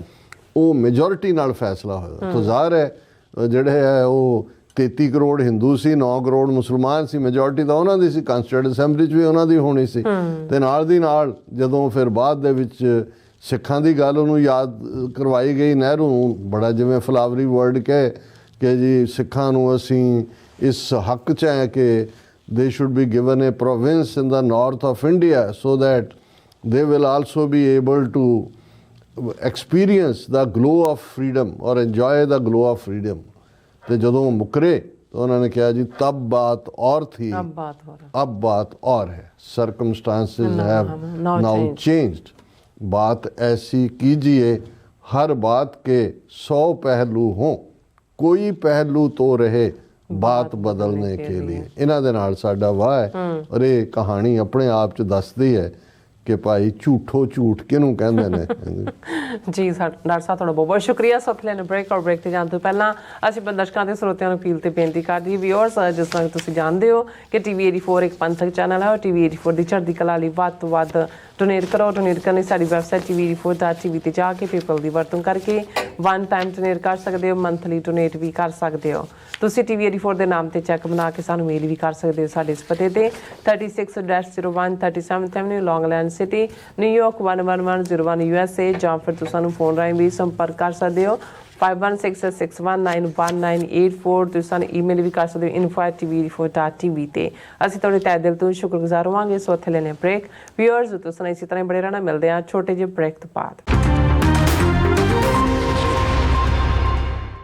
Speaker 1: ਉਹ ਮੈਜੋਰਿਟੀ ਨਾਲ ਫੈਸਲਾ ਹੋਏਗਾ। ਤਾਂ ਜ਼ਾਹਰ ਹੈ ਜਿਹੜੇ ਹੈ ਉਹ 33 ਕਰੋੜ ਹਿੰਦੂ ਸੀ, 9 ਕਰੋੜ ਮੁਸਲਮਾਨ ਸੀ, ਮੈਜੋਰਿਟੀ ਤਾਂ ਉਹਨਾਂ ਦੀ ਸੀ, ਕਾਂਸਟੀਟਿਊਐਂਟ ਅਸੈਂਬਲੀ 'ਚ ਵੀ ਉਹਨਾਂ ਦੀ ਹੋਣੀ ਸੀ। ਤੇ ਨਾਲ ਦੀ ਨਾਲ ਜਦੋਂ ਫਿਰ ਬਾਅਦ ਦੇ ਵਿੱਚ ਸਿੱਖਾਂ ਦੀ ਗੱਲ ਉਹਨੂੰ ਯਾਦ ਕਰਵਾਈ ਗਈ, ਨਹਿਰੂ ਨੂੰ ਬੜਾ ਜਿਵੇਂ ਫਲਾਵਰੀ ਵਰਡ ਕਹੇ ਕਿ ਜੀ ਸਿੱਖਾਂ ਨੂੰ ਅਸੀਂ ਇਸ ਹੱਕ 'ਚ ਹੈ ਕਿ they should be given a province in the north of India so that they will also be able to experience the glow of freedom or enjoy the glow of freedom। ਤੇ ਜਦੋਂ ਮੁਕਰੇ ਤਾਂ ਉਹਨਾਂ ਨੇ ਕਿਹਾ ਜੀ ਤਬ ਬਾਤ ਔਰ ਥੀ, ਅਬ ਬਾਤ ਔਰ ਹੈ, circumstances have now changed। बात ऐसी कीजिए हर बात के 100 पहलू हों, कोई पहलू तो रहे बात बदलने के लिए। ਇਹਨਾਂ ਦੇ ਨਾਲ ਸਾਡਾ ਵਾਹ ਹੈ ਔਰ ਇਹ ਕਹਾਣੀ ਆਪਣੇ ਆਪ 'ਚ ਦੱਸਦੀ ਹੈ ਕਿ ਭਾਈ ਝੂਠੋ ਝੂਠ ਕਿਹਨੂੰ ਕਹਿੰਦੇ ਨੇ।
Speaker 2: ਜੀ ਡਾਕਟਰ ਸਾਹਿਬ ਤੁਹਾਡਾ ਬਹੁਤ ਬਹੁਤ ਸ਼ੁਕਰੀਆ। ਸਭ ਲੈਣ ਬ੍ਰੇਕ ਤੇ ਜਾਣ ਤੋਂ ਪਹਿਲਾਂ ਅਸੀਂ ਦਰਸ਼ਕਾਂ ਤੇ ਸਰੋਤਿਆਂ ਨੂੰ ਅਪੀਲ ਤੇ ਬੇਨਤੀ ਕਰਦੀ ਵੀਅਰਸ, ਜਿਸ ਤਰ੍ਹਾਂ ਤੁਸੀਂ ਜਾਣਦੇ ਹੋ ਕਿ TV 84 ਇੱਕ ਪੰਥਕ ਚੈਨਲ ਹੈ ਔਰ TV 84 ਦੀ ਚੜ੍ਹਦੀ ਕਲਾ ਲਈ ਵੱਧ ਤੋਂ ਵੱਧ ਡੋਨੇਟ ਕਰੋ। ਡੋਨੇਟ ਕਰਨ ਲਈ ਸਾਡੀ ਵੈਬਸਾਈਟ TV84.tv ਤੇ ਜਾ ਕੇ ਪੇਪਲ ਦੀ ਵਰਤੋਂ ਕਰਕੇ ਵਨ ਟਾਈਮ ਡੋਨੇਟ ਕਰ ਸਕਦੇ ਹੋ, ਮੰਥਲੀ ਡੋਨੇਟ ਵੀ ਕਰ ਸਕਦੇ ਹੋ। ਤੁਸੀਂ TV 84 ਦੇ ਨਾਮ ਤੇ ਚੈੱਕ ਬਣਾ ਕੇ ਸਾਨੂੰ ਮੇਲ ਵੀ ਕਰ ਸਕਦੇ ਹੋ ਸਾਡੇ ਇਸ ਪਤੇ ਤੇ 36-01 37th Avenue Long Island city, New York 11101 USA, ਜਾਂ ਫਿਰ ਤੁਸੀਂ ਸਾਨੂੰ ਫੋਨ ਰਾਹੀਂ ਵੀ ਸੰਪਰਕ ਕਰ ਸਕਦੇ ਹੋ 5166191984। ਤੁਸੀਂ ਸਾਨੂੰ ਈਮੇਲ ਵੀ ਕਰ ਸਕਦੇ ਹੋ info@tv4.tv ਤੇ। ਅਸੀਂ ਤੁਹਾਡੇ ਤਹਿ ਦਿਲ ਤੋਂ ਸ਼ੁਕਰਗੁਜ਼ਾਰ ਹੋਵਾਂਗੇ। ਸੋ ਇੱਥੇ ਲੈਣੇ ਬ੍ਰੇਕ। ਵਿਊਅਰਸ ਤੁਸੀਂ ਇਸੇ ਤਰ੍ਹਾਂ ਹੀ ਬੜੇ ਰਹਿਣਾ। ਮਿਲਦੇ ਹਾਂ ਛੋਟੇ ਜਿਹੇ ਬ੍ਰੇਕ ਤੋਂ ਬਾਅਦ।